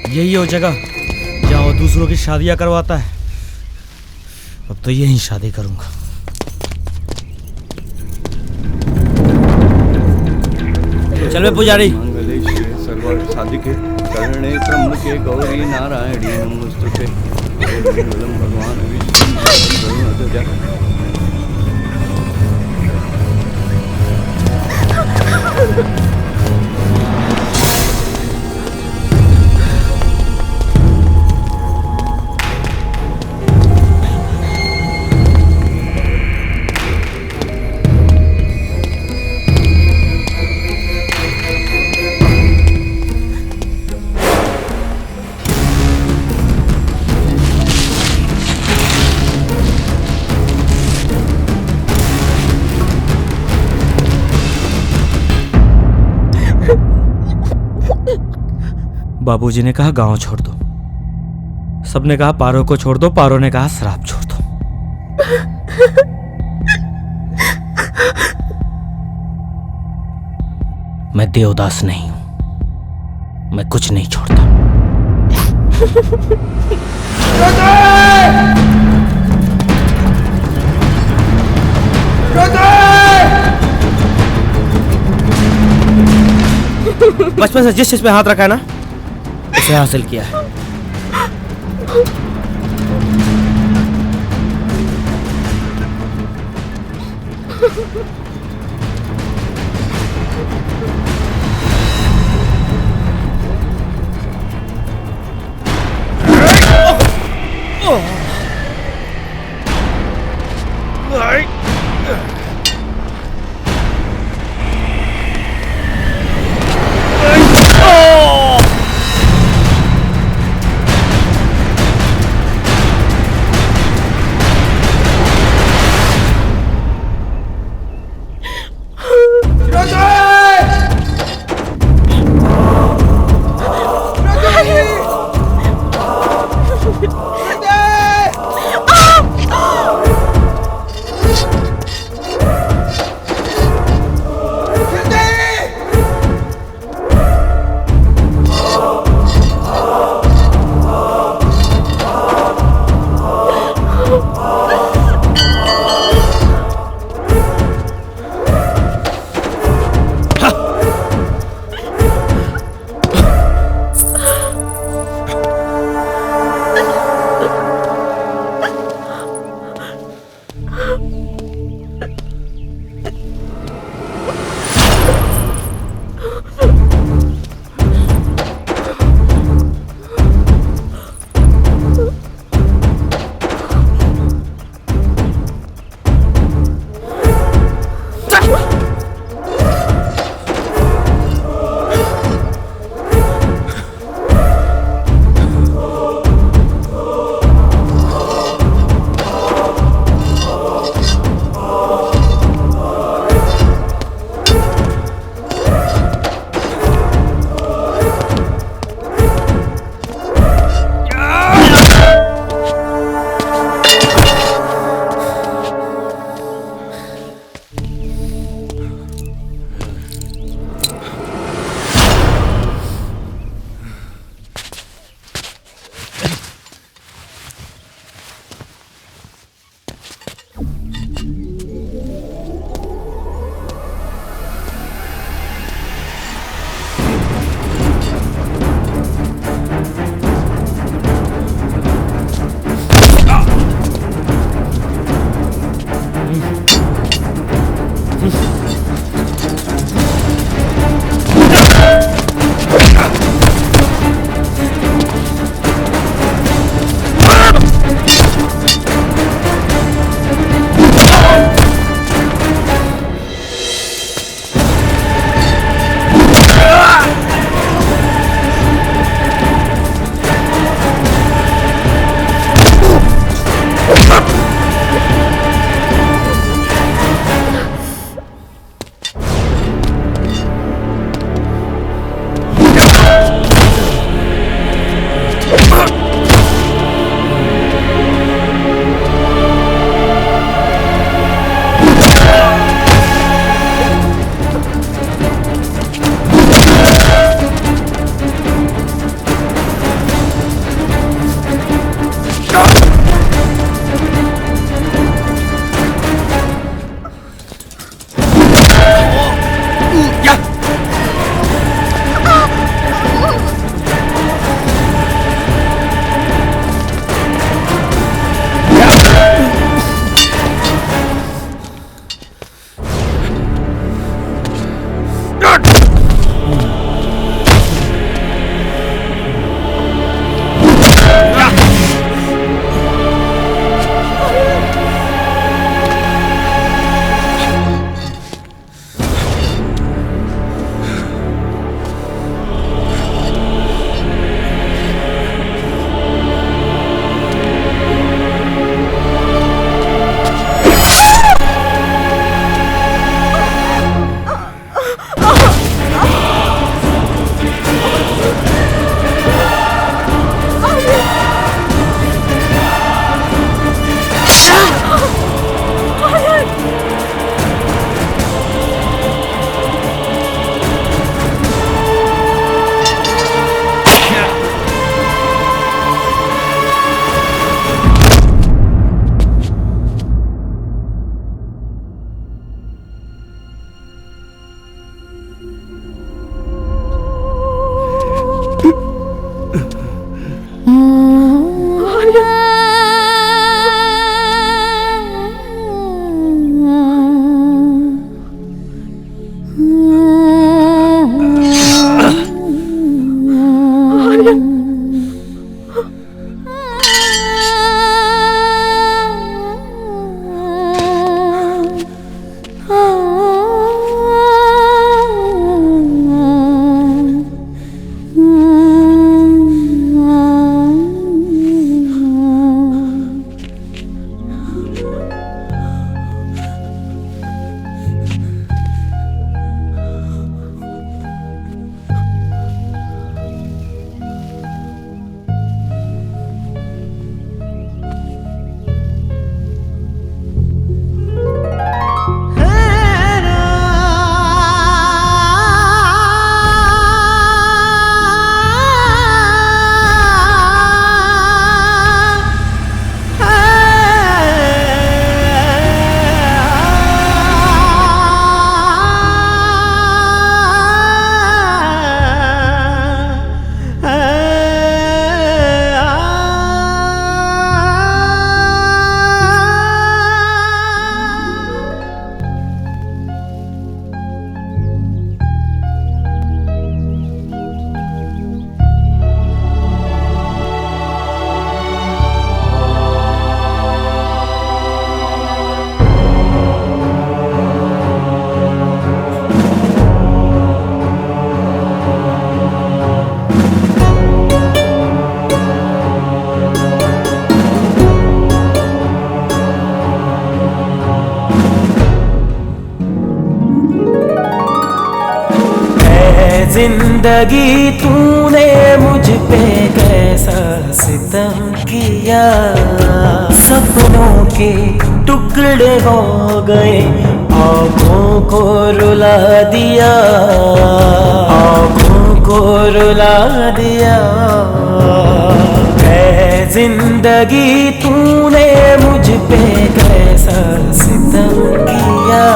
यही वो जगह जहाँ वो दूसरों की शादियां करवाता है। अब तो यहीं शादी करूंगा। चल बे पुजारी। सर्वर साधिके करणे ब्रह्म के गौरी नारायणी नमोस्तुते भगवान विष्णु। बाबूजी ने कहा गांव छोड़ दो, सबने कहा पारो को छोड़ दो, पारो ने कहा शराब छोड़ दो। मैं देवदास नहीं हूं, मैं कुछ नहीं छोड़ता। बचपन से जिस चीज पे हाथ रखा है ना, उसे हासिल किया है। जिंदगी तूने मुझ पे कैसा सितम किया, सपनों के टुकड़े हो गए, आँखों को रुला दिया, आँखों को रुला दिया। है जिंदगी तूने मुझ पे कैसा सितम किया।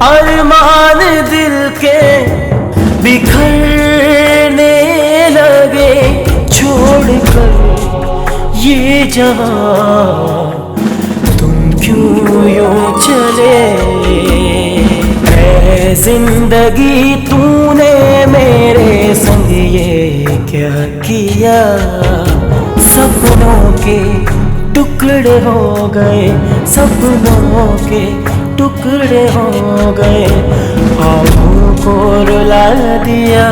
अरमान दिल के बिखरने लगे, छोड़कर ये जहां तुम क्यों यूं चले। ऐ जिंदगी तूने मेरे संग ये क्या किया, सपनों के टुकड़े हो गए, सपनों के टुकड़े हो गए, आँखों को रुला दिया।